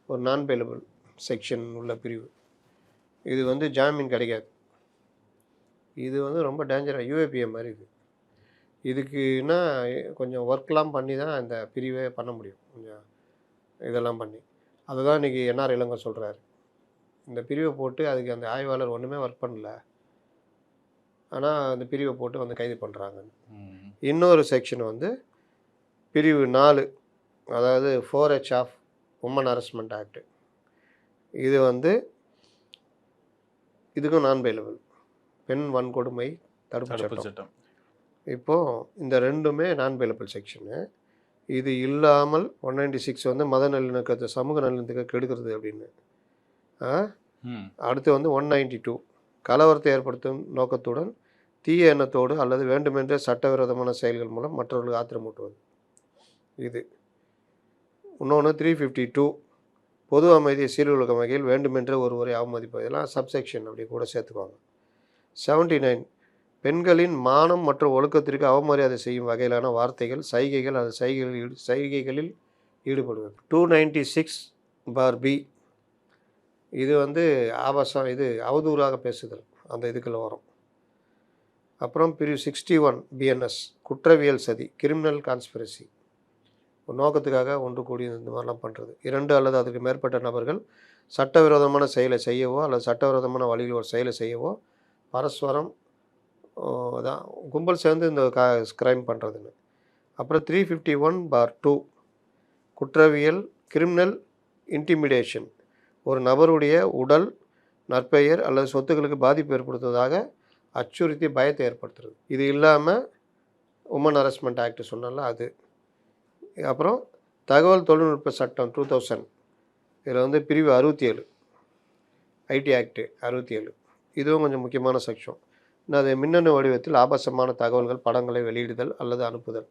ஒரு நான் பெயிலபிள் செக்ஷன் உள்ள பிரிவு. இது வந்து ஜாமீன் கிடைக்காது. இது வந்து ரொம்ப டேஞ்சராக யூஏபிஏ மாதிரி இது. இதுக்குன்னா கொஞ்சம் ஒர்க்லாம் பண்ணி தான் இந்த பிரிவே பண்ண முடியும். கொஞ்சம் இதெல்லாம் பண்ணி அதை தான் இன்றைக்கி என்ஆர் இளங்கோ சொல்கிறாரு. இந்த பிரிவை போட்டு அதுக்கு அந்த ஆய்வாளர் ஒன்றுமே ஒர்க் பண்ணல, ஆனால் அந்த பிரிவை போட்டு வந்து கைது பண்ணுறாங்க. இன்னொரு செக்ஷன் வந்து பிரிவு 4, அதாவது 4H of woman harassment act. இது வந்து இதுக்கும் நான் பெயிலபிள், பெண் வன்கொடுமை தடுப்பு சட்டம். இப்போது இந்த ரெண்டுமே நான் பெயிலபிள் செக்ஷனு. இது இல்லாமல் 196 வந்து மத நல்லிணக்கத்தை சமூக நல்லிணக்கத்தை கெடுக்கிறது அப்படின்னு. அடுத்து வந்து 192 கலவரத்தை ஏற்படுத்தும் நோக்கத்துடன் தீய எண்ணத்தோடு அல்லது வேண்டுமென்றே சட்டவிரோதமான செயல்கள் மூலம் மற்றவர்களுக்கு ஆத்திரமூட்டுவது. இது இன்னொன்று 352 பொது அமைதியை சீர்குலைக்கும் வகையில் வேண்டுமென்றே ஒருவரை அவமதிப்பது. இதெல்லாம் சப்செக்ஷன் அப்படி கூட சேர்த்துக்குவாங்க. 79 பெண்களின் மானம் மற்றும் ஒழுக்கத்திற்கு அவமரியாதை செய்யும் வகையிலான வார்த்தைகள், சைகைகள் அல்லது சைகைகளில் ஈடுபடுவது. 296(b) இது வந்து ஆபாசம், இது அவதூறாக பேசுதல், அந்த இதுக்குள்ள வரும். அப்புறம் பிரிவு 61 BNS குற்றவியல் சதி, கிரிமினல் கான்ஸ்பிரசி, ஒரு நோக்கத்துக்காக ஒன்று கூடி இந்த மாதிரிலாம் பண்ணுறது. 2 அல்லது அதுக்கு மேற்பட்ட நபர்கள் சட்டவிரோதமான செயலை செய்யவோ அல்லது சட்டவிரோதமான வழியில் ஒரு செயலை செய்யவோ பரஸ்பரம் தான் கும்பல் சேர்ந்து இந்த கிரைம் பண்ணுறதுன்னு. அப்புறம் 351(2) குற்றவியல் கிரிமினல் இன்டிமிடேஷன், ஒரு நபருடைய உடல், நற்பெயர் அல்லது சொத்துக்களுக்கு பாதிப்பு ஏற்படுத்துவதாக அச்சுறுத்தி பயத்தை ஏற்படுத்துறது. இது இல்லாமல் உமன் ஹராஸ்மெண்ட் ஆக்ட் சொன்னால அது. அப்புறம் தகவல் தொழில்நுட்ப சட்டம் 2000, இதில் வந்து பிரிவு 67 ஐடி ஆக்டு 67, இதுவும் கொஞ்சம் முக்கியமான செக்ஷன். அது மின்னணு வடிவத்தில் ஆபாசமான தகவல்கள், படங்களை வெளியிடுதல் அல்லது அனுப்புதல்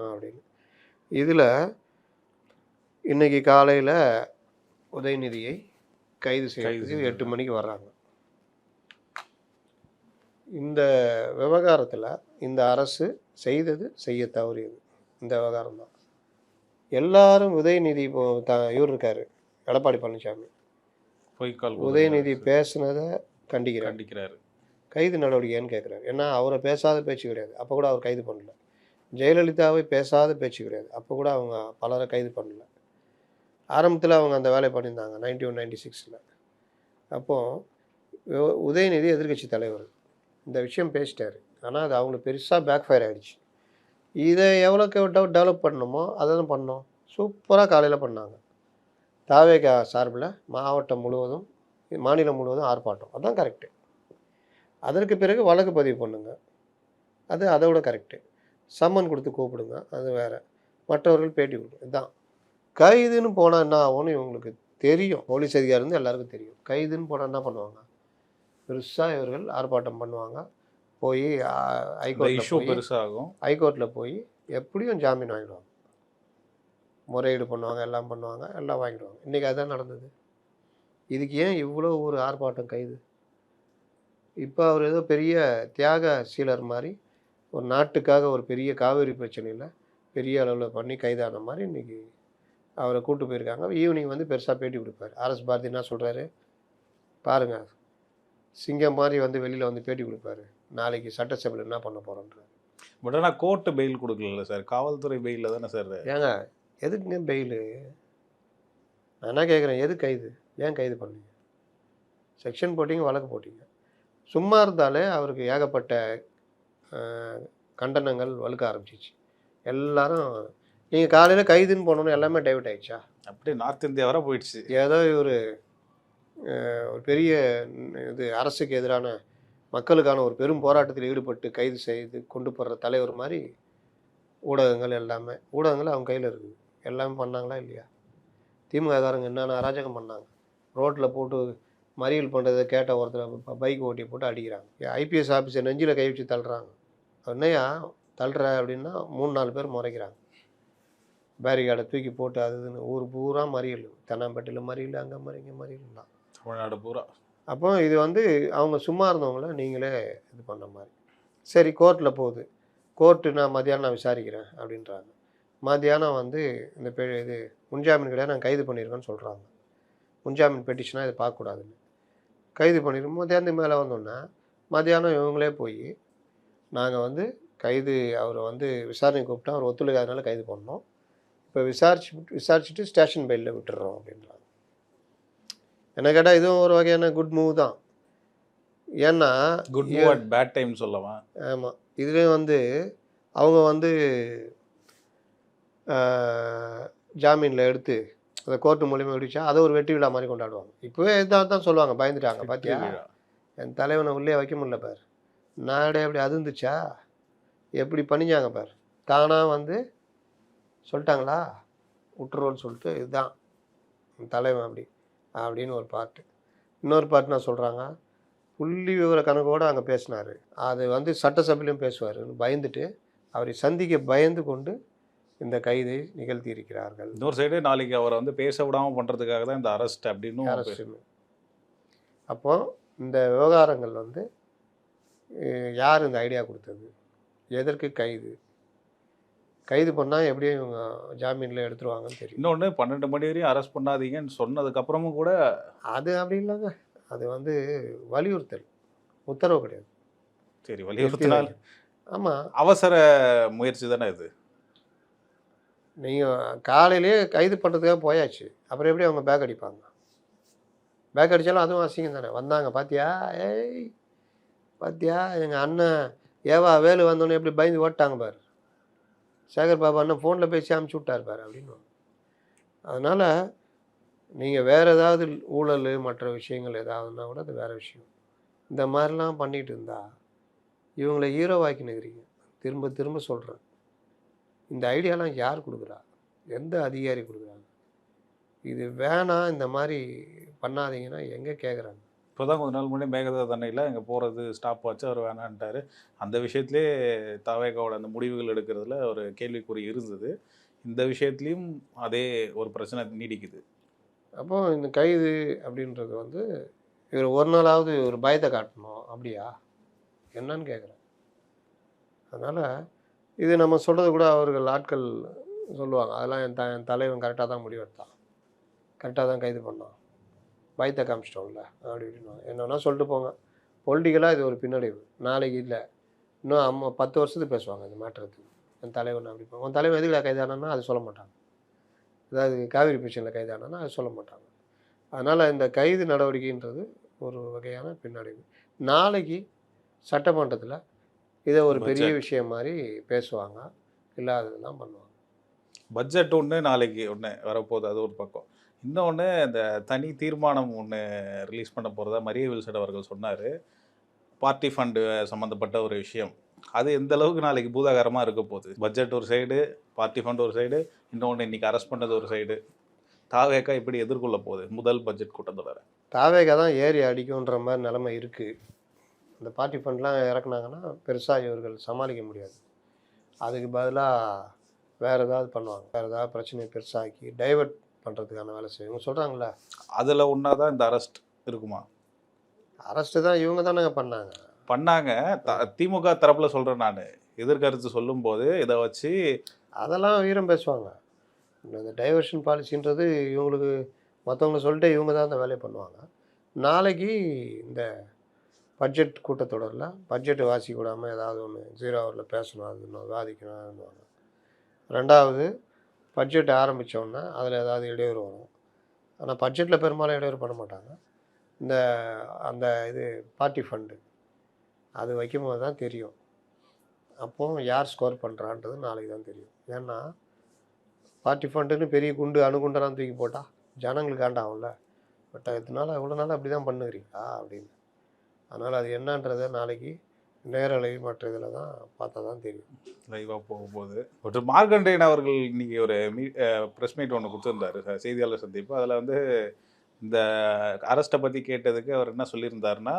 அப்படின்னு. இதில் இன்றைக்கி காலையில் உதயநிதியை கைது செய்து 8 மணிக்கு வர்றாங்க. இந்த விவகாரத்தில் இந்த அரசு செய்ய தவறியது இந்த விவகாரம் தான். எல்லாரும் உதயநிதி இவர் இருக்கார் எடப்பாடி பழனிசாமி, உதயநிதி பேசுனதை கண்டிக்கிறாரு. கைது நடவடிக்கைன்னு கேட்குறாரு. ஏன்னா அவரை பேசாத பேச்சு கிடையாது, அப்போ கூட அவர் கைது பண்ணல. ஜெயலலிதாவை பேசாத பேச்சு கிடையாது, அப்போ கூட அவங்க பலரை கைது பண்ணல. ஆரம்பத்தில் அவங்க அந்த வேலையை பண்ணியிருந்தாங்க 91, 96. அப்போது உதயநிதி எதிர்க்கட்சி தலைவர் இந்த விஷயம் பேசிட்டார். ஆனால் அது அவங்களுக்கு பெருசாக பேக் ஃபயர் ஆகிடுச்சு. இதை எவ்வளோக்கு டெவலப் பண்ணணுமோ அதை தான் பண்ணோம். சூப்பராக காலையில் பண்ணாங்க. தாவேகா சார்பில் மாவட்டம் முழுவதும் மாநிலம் முழுவதும் ஆர்ப்பாட்டம், அதுதான் கரெக்டு. அதற்கு பிறகு வழக்கு பதிவு பண்ணுங்க, அது அதை விட கரெக்டு. சம்மன் கொடுத்து கூப்பிடுங்க, அது வேறு. மற்றவர்கள் பேட்டி கொடுங்க, இதுதான். கைதுன்னு போனால் என்ன ஆகும்னு இவங்களுக்கு தெரியும். போலீஸ் அதிகாரிருந்து எல்லாருக்கும் தெரியும். கைதுன்னு போனால் என்ன பண்ணுவாங்க, பெருசாக இவர்கள் ஆர்ப்பாட்டம் பண்ணுவாங்க. போய் ஹைகோர்ட்டில் போய் எப்படியும் ஜாமீன் வாங்கிடுவாங்க, முறையீடு பண்ணுவாங்க, எல்லாம் பண்ணுவாங்க, எல்லாம் வாங்கிடுவாங்க. இன்றைக்கி அதுதான் நடந்தது. இதுக்கு ஏன் இவ்வளோ ஒரு ஆர்ப்பாட்டம், கைது? இப்போ அவர் ஏதோ பெரிய தியாக சீலர் மாதிரி ஒரு நாட்டுக்காக ஒரு பெரிய காவேரி பிரச்சனையில் பெரிய அளவில் பண்ணி கைதான மாதிரி இன்றைக்கி அவரை கூப்பிட்டு போயிருக்காங்க. ஈவினிங் வந்து பெருசாக பேட்டி கொடுப்பார். ஆர்எஸ் பாரதி என்ன சொல்கிறாரு பாருங்கள், சிங்கம் மாதிரி வந்து வெளியில் வந்து பேட்டி கொடுப்பாரு, நாளைக்கு சட்டசபையில் என்ன பண்ண போகிறோன்றார். பட் ஆனால் கோர்ட்டு பெயில் கொடுக்கல சார், காவல்துறை பெயிலில் தானே சார். ஏங்க எதுக்குங்க பெயிலு? நான் என்ன கேட்குறேன், எது கைது? ஏன் கைது பண்ணீங்க? செக்ஷன் போட்டிங்க, வழக்கு போட்டிங்க. சும்மா இருந்தாலே அவருக்கு ஏகப்பட்ட கண்டனங்கள் வலுக்க ஆரம்பிச்சிச்சு. எல்லாரும் நீங்கள் காலையில் கைதுன்னு போனோன்னு எல்லாமே டைவர்ட் ஆகிடுச்சா? அப்படியே நார்த் இந்தியா வர போயிடுச்சு. ஏதோ ஒரு பெரிய இது அரசுக்கு எதிரான மக்களுக்கான ஒரு பெரும் போராட்டத்தில் ஈடுபட்டு கைது செய்து கொண்டு போகிற தலைவர் மாதிரி ஊடகங்கள் எல்லாமே, ஊடகங்கள் அவங்க கையில் இருக்குது. எல்லாமே பண்ணாங்களா இல்லையா? திமுககாரங்க என்னென்ன அராஜகம் பண்ணாங்க. ரோட்டில் போட்டு மறியல் பண்ணுறதை கேட்ட ஒருத்தர் பைக் ஓட்டி போட்டு அடிக்கிறாங்க. ஐபிஎஸ் ஆஃபீஸர் நெஞ்சில் கை வச்சு தள்ளுறாங்க. என்னையா தள்ளுற அப்படின்னா 3-4 பேர் முறைக்கிறாங்க. பேரிகார்டை தூக்கி போட்டு அது இதுன்னு ஊர் பூரா மறியல், தென்னாம்பேட்டையில் மறியல், அங்கே இங்கே மறியல் தான், தமிழ்நாடு பூரா. அப்போ இது வந்து அவங்க சும்மா இருந்தவங்கள நீங்களே இது பண்ண மாதிரி. சரி, கோர்ட்டில் போகுது. கோர்ட்டு நான் மத்தியானம் நான் விசாரிக்கிறேன் அப்படின்றாங்க. மத்தியானம் வந்து இந்த இது முன்ஜாமீன் கிடையாது, நான் கைது பண்ணியிருக்கேன்னு சொல்கிறாங்க. முன்ஜாமீன் பெட்டிஷனாக இதை பார்க்கக்கூடாதுன்னு கைது பண்ணியிருக்கோம். மத்தியானத்துக்கு மேலே வந்தோன்னா மத்தியானம் இவங்களே போய் நாங்கள் வந்து கைது அவரை வந்து விசாரணை கூப்பிட்டா அவர் ஒத்துழைக்காதனால கைது பண்ணோம், இப்போ விசாரிச்சுட்டு ஸ்டேஷன் பெயிலில் விட்டுடுறோம் அப்படின்றாங்க. என்ன கேட்டால் இதுவும் ஒரு வகையான குட் மூவ் தான். ஏன்னா good move at bad time சொல்லலாம். ஆமாம், இதுலேயும் வந்து அவங்க வந்து ஜாமீனில் எடுத்து அந்த கோர்ட்டு மூலியமாக விடுச்சா அதை ஒரு வெற்றி விழா மாதிரி கொண்டாடுவாங்க. இப்போவே இதாக தான் சொல்லுவாங்க, பயந்துட்டாங்க. பார்த்தியா, என் தலைவனை உள்ளே வைக்க முடியல பார், நாடே அப்படி அதிர்ந்துச்சா, எப்படி பண்ணிஞ்சாங்க பார். தானாக வந்து சொல்லிட்டாங்களா விட்டுருவோன்னு சொல்லிட்டு இதுதான் தலைவன் அப்படின்னு ஒரு பாட்டு. இன்னொரு பாட்டு என்ன சொல்கிறாங்க, புள்ளி விவர கணக்கோடு அங்கே பேசினார், அது வந்து சட்டசபையிலும் பேசுவார் பயந்துட்டு அவரை சந்திக்க பயந்து கொண்டு இந்த கைதை நிகழ்த்தி இருக்கிறார்கள். இன்னொரு சைடு நாளைக்கு அவரை வந்து பேச விடாமல் பண்ணுறதுக்காக தான் இந்த அரெஸ்ட் அப்படின்னு அரசு. அப்போ இந்த விவகாரங்கள் வந்து யார் இந்த ஐடியா கொடுத்தது, எதற்கு கைது பண்ணால் எப்படியும் இவங்க ஜாமீனில் எடுத்துருவாங்கன்னு தெரியும். இன்னொன்று 12 மணி வரையும் அரெஸ்ட் பண்ணாதீங்கன்னு சொன்னதுக்கப்புறமும் கூட அது அப்படி இல்லைங்க, அது வந்து வலியுறுத்தல், உத்தரவு கிடையாது. சரி, வலியுறுத்தினால் ஆமாம், அவசர முயற்சி தானே இது. நீங்கள் காலையிலேயே கைது பண்ணுறதுக்காக போயாச்சு, அப்புறம் எப்படி அவங்க பேக் அடிப்பாங்க? பேக் அடித்தாலும் அதுவும் அசிங்கம் தானே. வந்தாங்க பார்த்தியா, ஏய் பார்த்தியா எங்கள் அண்ணன் ஏவா வேலு வந்தோடனே எப்படி பயந்து ஓட்டாங்க பாரு, சேகர் பாபா அண்ணன் ஃபோனில் பேசி அமுச்சு விட்டார் பாரு அப்படின்னு. அதனால் நீங்கள் வேறு ஏதாவது ஊழல் மற்ற விஷயங்கள் ஏதாவதுன்னா கூட அது வேறு விஷயம். இந்த மாதிரிலாம் பண்ணிகிட்டு இருந்தால் இவங்களை ஹீரோவாக்கினுக்கிறீங்க. திரும்ப திரும்ப சொல்கிறேன், இந்த ஐடியாலாம் யார் கொடுக்குறா, எந்த அதிகாரி கொடுக்குறாங்க? இது வேணாம், இந்த மாதிரி பண்ணாதீங்கன்னா எங்கே கேட்குறாங்க? இப்போ தான் கொஞ்ச நாள் முன்னாடி மேகதாது அணையில் இங்கே போகிறது ஸ்டாப் ஆச்சு, அவர் வேணான்ட்டார். அந்த விஷயத்துலேயே தவேகாவோட அந்த முடிவுகள் எடுக்கிறதுல ஒரு கேள்விக்குறி இருந்தது. இந்த விஷயத்துலேயும் அதே ஒரு பிரச்சனை நீடிக்குது. அப்போது இந்த கைது அப்படின்றது வந்து இவர் ஒரு நாளாவது ஒரு பயத்தை காட்டணும், அப்படியா என்னன்னு கேட்குறேன். அதனால் இது நம்ம சொல்கிறது கூட அவர்கள் ஆட்கள் சொல்லுவாங்க, அதெல்லாம் என் தலைவன் கரெக்டாக தான் முடிவெடுத்தான், கரெக்டாக தான் கைது பண்ணான், பயத்தை காமிச்சிட்டோம்ல அப்படி இப்படின்னு என்னன்னா சொல்லிட்டு போங்க. பொலிட்டிக்கலாக இது ஒரு பின்னடைவு. நாளைக்கு இல்லை இன்னும் 10 வருஷத்துக்கு பேசுவாங்க இந்த மேட்டருக்கு. என் தலைவன் அப்படி உன் தலைவன் எதுக்குல கைதானா அது சொல்ல மாட்டாங்க. அதாவது காவிரி பிரச்சனையில் கைதானா அது சொல்ல மாட்டாங்க. அதனால் இந்த கைது நடவடிக்கைன்றது ஒரு வகையான பின்னடைவு. நாளைக்கு சட்டமன்றத்தில் இதை ஒரு பெரிய விஷயம் மாதிரி பேசுவாங்க, இல்லாததெல்லாம் பண்ணுவாங்க. பட்ஜெட் ஒன்று நாளைக்கு ஒன்று வரப்போகுது, அது ஒரு பக்கம். இன்னொன்று இந்த தனி தீர்மானம் ஒன்று ரிலீஸ் பண்ண போகிறதா மரிய வில்சன் அவர்கள் சொன்னார். பார்ட்டி ஃபண்டு சம்மந்தப்பட்ட ஒரு விஷயம். அது எந்த அளவுக்கு நாளைக்கு பூதாகரமாக இருக்க போகுது? பட்ஜெட் ஒரு சைடு, பார்ட்டி ஃபண்ட் ஒரு சைடு, இன்னொன்று இன்றைக்கி அரெஸ்ட் பண்ணது ஒரு சைடு. தாவேகா எப்படி எதிர்கொள்ள போகுது முதல் பட்ஜெட் கூட்டத்தொடரை? தாவேகா தான் ஏறி அடிக்குன்ற மாதிரி நிலைமை இருக்குது. இந்த பார்ட்டி ஃபண்ட்லாம் இறக்குனாங்கன்னா பெருசாக இவர்கள் சமாளிக்க முடியாது. அதுக்கு பதிலாக வேறு ஏதாவது பண்ணுவாங்க, வேறு ஏதாவது பிரச்சனையை பெருசாக்கி டைவெர்ட் பண்ணுறதுக்கான வேலை செய்வாங்க சொல்கிறாங்களே. அதில் ஒன்றா தான் இந்த அரெஸ்ட் இருக்குமா? அரெஸ்ட்டு தான் இவங்க தானே பண்ணாங்க. திமுக தரப்பில் சொல்கிறேன் நான், எதிர்கருத்து சொல்லும்போது இதை வச்சு அதெல்லாம் வீரம் பேசுவாங்க. இந்த டைவர்ஷன் பாலிசின்றது இவங்களுக்கு மற்றவங்கள சொல்லிட்டு இவங்க தான் அந்த வேலையை பண்ணுவாங்க. நாளைக்கு இந்த பட்ஜெட் கூட்டத்தொடரில் பட்ஜெட்டை வாசிக்க விடாமல் ஏதாவது ஒன்று 0 ஹவரில் பேசணும், அது இன்னும் விவாதிக்கணும்னுவாங்க. ரெண்டாவது பட்ஜெட் ஆரம்பித்தோன்னா அதில் ஏதாவது இடையூறு வரும். ஆனால் பட்ஜெட்டில் பெரும்பாலும் இடையூறு பண்ண மாட்டாங்க. அந்த இது பார்ட்டி ஃபண்டு அது வைக்கும்போது தான் தெரியும். அப்போது யார் ஸ்கோர் பண்ணுறான்றது நாளைக்கு தான் தெரியும். ஏன்னா பார்ட்டி ஃபண்டுன்னு பெரிய குண்டு அணுகுண்டெல்லாம் தூக்கி போட்டால் ஜனங்களுக்கு ஆண்டாகும்ல. பட் இதனால் இவ்வளோ நாள் அப்படி தான் பண்ணுகிறீங்களா அப்படின்னு. அதனால் அது என்னன்றதை நாளைக்கு நேரலை மற்ற இதில் தான் பார்த்தா தான் தெரியும். லைவாக போகும்போது ஒரு மார்கண்டேயன் அவர்கள் இன்றைக்கி ஒரு ப்ரெஸ் மீட் ஒன்று கொடுத்துருந்தாரு, செய்தியாளர் சந்திப்பு. அதில் வந்து இந்த அரெஸ்ட்டை பற்றி கேட்டதுக்கு அவர் என்ன சொல்லியிருந்தாருன்னா,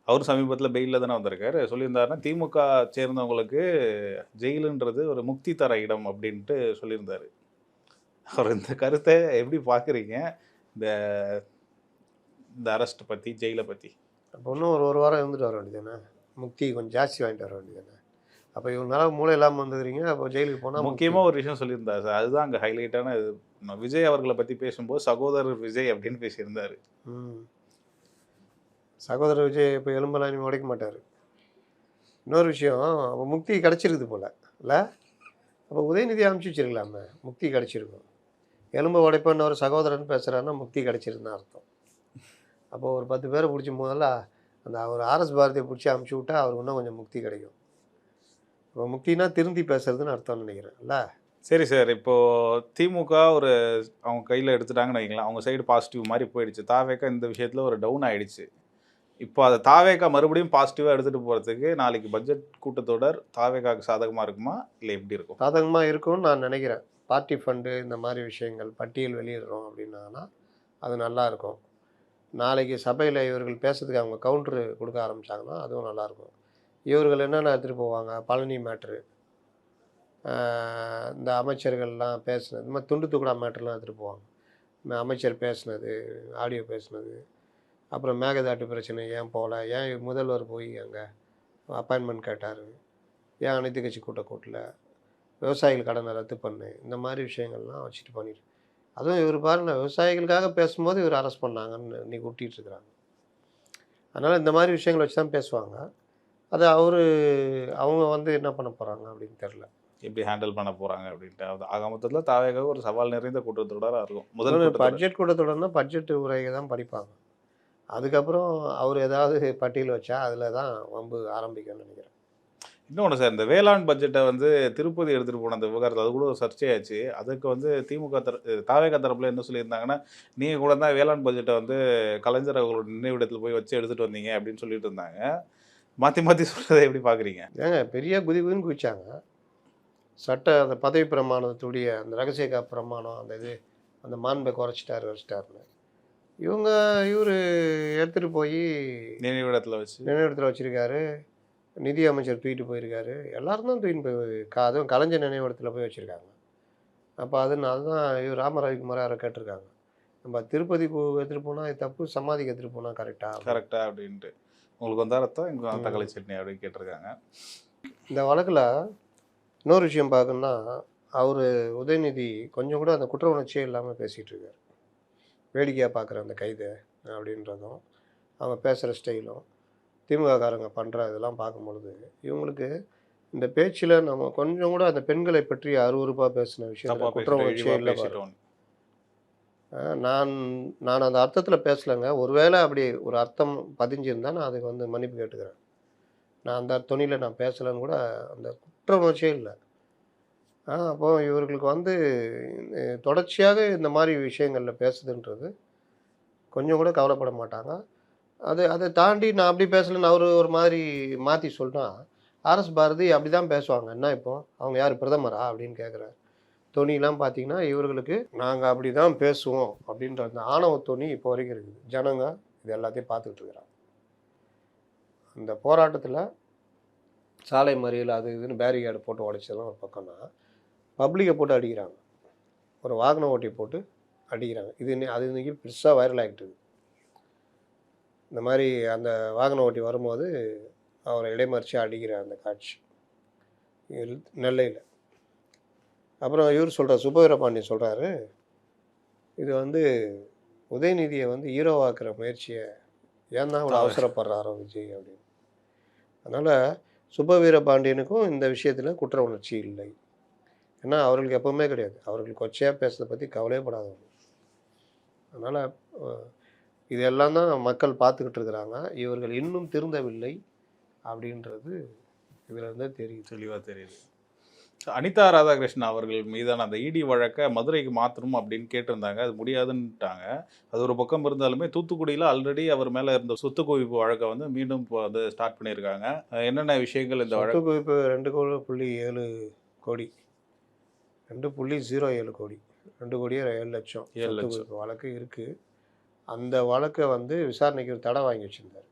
அவர் சமீபத்தில் பெயிலில் தானே வந்திருக்காரு, சொல்லியிருந்தாருன்னா திமுக சேர்ந்தவங்களுக்கு ஜெயிலுன்றது ஒரு முக்தி தர இடம் அப்படின்ட்டு சொல்லியிருந்தார். அவர் இந்த கருத்தை எப்படி பார்க்குறீங்க, இந்த இந்த அரெஸ்ட் பற்றி, ஜெயிலை பற்றி? அப்போ இன்னும் ஒரு வாரம் இருந்துட்டு வர வேண்டியதானே, முக்தி கொஞ்சம் ஜாஸ்தி வாங்கிட்டு வர வேண்டியதானே. அப்போ இவங்களால மூளை இல்லாமல் வந்துக்கிறீங்க, அப்போ ஜெயிலுக்கு போனால். முக்கியமாக ஒரு விஷயம் சொல்லியிருந்தார் சார், அதுதான் அங்கே ஹைலைட்டான இது. விஜய் அவர்களை பற்றி பேசும்போது சகோதரர் விஜய் அப்படின்னு பேசியிருந்தார். சகோதரர் விஜய் இப்போ எலும்பெல்லாம் இனிமேல் உடைக்க மாட்டார். இன்னொரு விஷயம், அப்போ முக்தி கிடச்சிருக்குது போல் இல்லை? அப்போ உதயநிதி அனுப்பிச்சி வச்சிருக்கலாமே, முக்தி கிடச்சிருக்கும். எலும்பை உடைப்பன்னு ஒரு சகோதரன் பேசுகிறாருன்னா முக்தி கிடச்சிருக்குன்னு அர்த்தம். அப்போது ஒரு 10 பேரை பிடிச்சி முதல்ல அந்த அவர் ஆர்எஸ் பாரதியை பிடிச்சி அமுச்சு விட்டா அவருக்கு இன்னும் கொஞ்சம் முக்தி கிடைக்கும். இப்போ முக்தினா திருந்தி பேசுறதுன்னு அர்த்தம்னு நினைக்கிறேன் இல்லை? சரி சார், இப்போது திமுக ஒரு அவங்க கையில் எடுத்துட்டாங்கன்னு வைங்களேன், அவங்க சைடு பாசிட்டிவ் மாதிரி போயிடுச்சு. தாவேக்கா இந்த விஷயத்தில் ஒரு டவுன் ஆகிடுச்சு. இப்போ அதை தாவேக்கா மறுபடியும் பாசிட்டிவாக எடுத்துகிட்டு போகிறதுக்கு நாளைக்கு பட்ஜெட் கூட்டத்தொடர் தாவேக்காவுக்கு சாதகமாக இருக்குமா இல்லை எப்படி இருக்கும்? சாதகமாக இருக்கும்னு நான் நினைக்கிறேன். பார்ட்டி ஃபண்டு இந்த மாதிரி விஷயங்கள் பட்டியல் வெளியிடுறோம் அப்படின்னாங்கன்னா அது நல்லாயிருக்கும். நாளைக்கு சபையில் இவர்கள் பேசுறதுக்கு அவங்க கவுண்டரு கொடுக்க ஆரம்பித்தாங்கன்னா அதுவும் நல்லாயிருக்கும். இவர்கள் என்னென்ன எடுத்துகிட்டு போவாங்க, பழனி மேட்ரு, இந்த அமைச்சர்கள்லாம் பேசுனது, இந்த மாதிரி துண்டு துக்குடா மேட்டர்லாம் எடுத்துகிட்டு போவாங்க. இந்த அமைச்சர் பேசுனது, ஆடியோ பேசுனது, அப்புறம் மேகதாட்டு பிரச்சனை ஏன் போகல, ஏன் முதல்வர் போய் அங்கே அப்பாயின்மெண்ட் கேட்டார், ஏன் அனைத்து கட்சி கூட்டம் கூட்டல, விவசாயிகள் கடனை ரத்து பண்ணு, இந்த மாதிரி விஷயங்கள்லாம் வச்சுட்டு பண்ணிட்டு, அதுவும் இவர் பாருங்க விவசாயிகளுக்காக பேசும்போது இவர் அரெஸ்ட் பண்ணாங்கன்னு இன்னைக்கு ஒட்டிகிட்டு இருக்கிறாங்க. அதனால் இந்த மாதிரி விஷயங்களை வச்சு தான் பேசுவாங்க. அது அவங்க வந்து என்ன பண்ண போகிறாங்க அப்படின்னு தெரில. எப்படி ஹேண்டில் பண்ண போகிறாங்க அப்படின்ட்டு. அது ஆக மொத்தத்தில் தாவேக்காக ஒரு சவால் நிறைந்த கூட்டத்தொடராக இருக்கும். முதல் கூட்டத்தொடர். பட்ஜெட் கூட்டத்தொடர்னா பட்ஜெட் உரையை தான் படிப்பாங்க. அதுக்கப்புறம் அவர் ஏதாவது பட்டியல் வச்சா அதில் தான் வம்பு ஆரம்பிக்கும்னு நினைக்கிறேன். இன்னொன்று சார், இந்த வேளாண் பட்ஜெட்டை வந்து திருப்பதி எடுத்துகிட்டு போன அந்த விவகாரத்தில் அது கூட ஒரு சர்ச்சையாச்சு. அதுக்கு வந்து திமுக தாவேகா தரப்புல என்ன சொல்லியிருந்தாங்கன்னா, நீங்கள் கூட தான் வேளாண் பட்ஜெட்டை வந்து கலைஞர் அவர்களோட நினைவிடத்தில் போய் வச்சு எடுத்துகிட்டு வந்தீங்க அப்படின்னு சொல்லிட்டு இருந்தாங்க. மாற்றி மாற்றி சொல்கிறத எப்படி பார்க்குறீங்க? ஏங்க பெரிய குதின்னு குதிச்சாங்க. அந்த பதவி பிரமாணத்துடைய அந்த ரகசிய காப்பு பிரமாணம், அந்த மாண்பை வச்சிட்டாருன்னு இவர் எடுத்துகிட்டு போய் நினைவிடத்தில் வச்சுருக்காரு. நிதி அமைச்சர் தூக்கிட்டு போயிருக்காரு. எல்லாரும் தான் தூக்கிட்டு போய் அதுவும் கலைஞர் நினைவிடத்தில் போய் வச்சுருக்காங்க. அப்போ அதனால தான் இவர் ராமரவிக்குமார் யாரோ கேட்டிருக்காங்க, நம்ம திருப்பதி எடுத்துகிட்டு போனால் இது தப்பு, சமாதிக்கு எடுத்துகிட்டு போனால் கரெக்டா அப்படின்ட்டு. உங்களுக்கு வந்தால் ரத்தம், எங்களுக்கு தக்காளி சட்னி அப்படின்னு கேட்டிருக்காங்க. இந்த வழக்கில் இன்னொரு விஷயம் பார்க்கணுன்னா, அவர் உதயநிதி கொஞ்சம் கூட அந்த குற்ற உணர்ச்சியே இல்லாமல் பேசிகிட்டு இருக்கார். வேடிக்கையாக பார்க்குற அந்த கைதை அப்படின்றதும் அவங்க பேசுகிற ஸ்டைலும் திமுககாரங்க பண்ணுற இதெல்லாம் பார்க்கும்பொழுது இவங்களுக்கு இந்த பேச்சில் நம்ம கொஞ்சம் கூட அந்த பெண்களை பற்றி அருவருப்பாக பேசின விஷயம் குற்ற உணர்ச்சியே இல்லை. நான் அந்த அர்த்தத்தில் பேசலைங்க. ஒருவேளை அப்படி ஒரு அர்த்தம் பதிஞ்சிருந்தால் நான் அதுக்கு வந்து மன்னிப்பு கேட்டுக்கிறேன். நான் அந்த தொனியில் நான் பேசலைன்னு கூட அந்த குற்ற உணர்ச்சியே இல்லை. அப்போ இவர்களுக்கு வந்து தொடர்ச்சியாக இந்த மாதிரி விஷயங்களில் பேசுதுன்றது கொஞ்சம் கூட கவலைப்பட மாட்டாங்க. அதை தாண்டி நான் அப்படி பேசலைன்னு அவர் ஒரு மாதிரி மாற்றி சொன்னால், ஆர்எஸ் பாரதி அப்படி தான் பேசுவாங்க. என்ன இப்போ அவங்க யார் பிரதமரா அப்படின்னு கேட்குறாரு. தொனிலாம் பார்த்தீங்கன்னா இவர்களுக்கு நாங்கள் அப்படி தான் பேசுவோம் அப்படின்ற அந்த ஆணவ தொனி இப்போ வரைக்கும் இருக்குது. ஜனங்க இது எல்லாத்தையும் பார்த்துக்கிட்டு இருக்கிறாங்க. அந்த போராட்டத்தில் சாலை மறியல் அது இதுன்னு பேரிகேடு போட்டு உடைச்சதெல்லாம் ஒரு பக்கம்னா, பப்ளிக்கை போட்டு அடிக்கிறாங்க. ஒரு வாகன ஓட்டியை போட்டு அடிக்கிறாங்க. அது இன்றைக்கி பெருசாக வைரல் ஆகிட்டு இருக்குது. இந்த மாதிரி அந்த வாகன ஓட்டி வரும்போது அவரை இடைமறித்து அடிக்கிற அந்த காட்சி நெல்லையில். அப்புறம் இவர் சொல்கிறார், சுபவீரபாண்டியன் சொல்கிறாரு, இது வந்து உதயநிதியை வந்து ஹீரோவாக்குற முயற்சியை ஏன் தான் இவ்வளோ அவசரப்படுறாரோ விஜய் அப்படின்னு. அதனால் சுபவீரபாண்டியனுக்கும் இந்த விஷயத்தில் குற்ற உணர்ச்சி இல்லை. ஏன்னா அவர்களுக்கு எப்போவுமே கிடையாது. அவர்கள் கொச்சையாக பேசுறதை பற்றி கவலையப்படாதவங்க. அதனால் இதெல்லாம் தான் மக்கள் பார்த்துக்கிட்டு இருக்கிறாங்க. இவர்கள் இன்னும் திருந்தவில்லை அப்படின்றது இதில் இருந்து தெரியுது, தெளிவாக தெரியுது. அனிதா ராதாகிருஷ்ணன் அவர்கள் மீதான அந்த இடி வழக்கை மதுரைக்கு மாற்றணும் அப்படின்னு கேட்டிருந்தாங்க. அது முடியாதுன்னுட்டாங்க. அது ஒரு பக்கம் இருந்தாலுமே தூத்துக்குடியில் ஆல்ரெடி அவர் மேலே இருந்த சொத்து குவிப்பு வழக்கை வந்து மீண்டும் இப்போ வந்து ஸ்டார்ட் பண்ணியிருக்காங்க. என்னென்ன விஷயங்கள் இந்த சொத்து குவிப்பு 2.7 கோடி 2.07 கோடி 2,07,00,000 வழக்கு இருக்குது. அந்த வழக்கை வந்து விசாரணைக்கு ஒரு தடை வாங்கி வச்சுருந்தார்.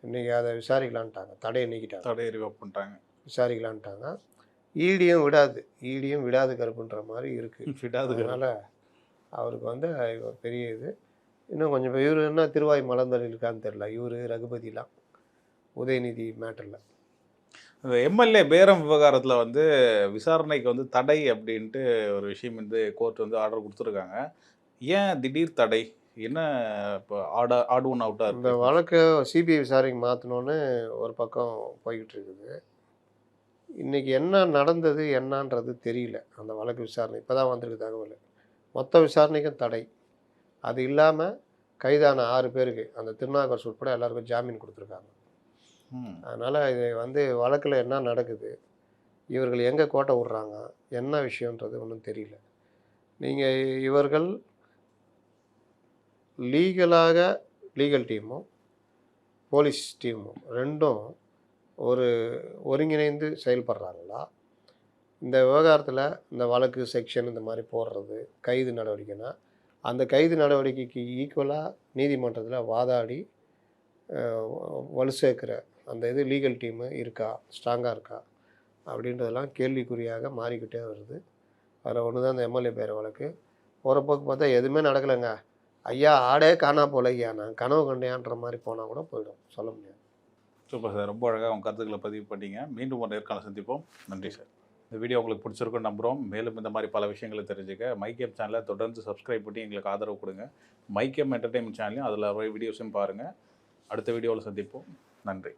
இன்றைக்கி அதை விசாரிக்கலான்ட்டாங்க. தடையை நீக்கிட்டாங்க. தடையை ரிவர்வ் பண்ணிட்டாங்க. விசாரிக்கலான்ட்டாங்க. ஈடியும் விடாது கருப்புன்ற மாதிரி இருக்குது. அதனால் அவருக்கு வந்து பெரிய இது இன்னும் கொஞ்சம் இவர் என்ன திருவாய் மலர்ந்தல் இருக்கான்னு தெரில. இவர் ரகுபதிலாம் உதயநிதி மேட்டரில் இந்த எம்எல்ஏ பேரம் விவகாரத்தில் வந்து விசாரணைக்கு வந்து தடை அப்படின்ட்டு ஒரு விஷயம் வந்து கோர்ட் வந்து ஆர்டர் கொடுத்துருக்காங்க. ஏன் திடீர் தடை? என்ன இப்போ ஆட் ஒன் அவுட்டாக இந்த வழக்கை சிபிஐ விசாரணைக்கு மாற்றணுன்னு ஒரு பக்கம் போய்கிட்டு இருக்குது. இன்றைக்கி என்ன நடந்தது என்னன்றது தெரியல. அந்த வழக்கு விசாரணை இப்போ தான் வந்திருக்கு தகவல். மொத்த விசாரணைக்கும் தடை. அது இல்லாமல் கைதான 6 பேருக்கு அந்த திருநாகர்ஸ் உட்பட எல்லாருக்கும் ஜாமீன் கொடுத்துருக்காங்க. அதனால் இது வந்து வழக்கில் என்ன நடக்குது, இவர்கள் எங்கே கோட்டை விட்றாங்க, என்ன விஷயன்றது ஒன்றும் தெரியல. நீங்கள் இவர்கள் லீகல் டீமும் போலீஸ் டீமும் ரெண்டும் ஒருங்கிணைந்து செயல்படுறாங்களா, இந்த விவகாரத்தில் இந்த வழக்கு செக்ஷன் இந்த மாதிரி போடுறது கைது நடவடிக்கைனா அந்த கைது நடவடிக்கைக்கு ஈக்குவலாக நீதிமன்றத்தில் வாதாடி வலு சேர்க்குற அந்த இது லீகல் டீமு இருக்கா, ஸ்ட்ராங்காக இருக்கா அப்படின்றதெல்லாம் கேள்விக்குறியாக மாறிக்கிட்டே வருது. அதில் ஒன்று தான் இந்த எம்எல்ஏ பேர் வழக்கு. போகிற போக்கு பார்த்தா எதுவுமே நடக்கலைங்க. ஐயா ஆடே காணா போலையா, நான் கனவு கண்டையான்ற மாதிரி போனால் கூட போயிடும், சொல்ல முடியாது. Super sir. ரொம்ப அழகாக உங்கள் கருத்துக்களை பதிவு பண்ணீங்க. மீண்டும் ஒரு நேர்காணல் சந்திப்போம். நன்றி சார். இந்த வீடியோ உங்களுக்கு பிடிச்சிருக்குன்னு நம்புகிறோம். மேலும் இந்த மாதிரி பல விஷயங்களை தெரிஞ்சுக்க மைகேம் சேனலை தொடர்ந்து சப்ஸ்கிரைப் பண்ணி எங்களுக்கு ஆதரவு கொடுங்க. மைகேம் என்டர்டைன்மெண்ட் சேனலையும் அதில் வீடியோஸையும் பாருங்கள். அடுத்த வீடியோவில் சந்திப்போம். நன்றி.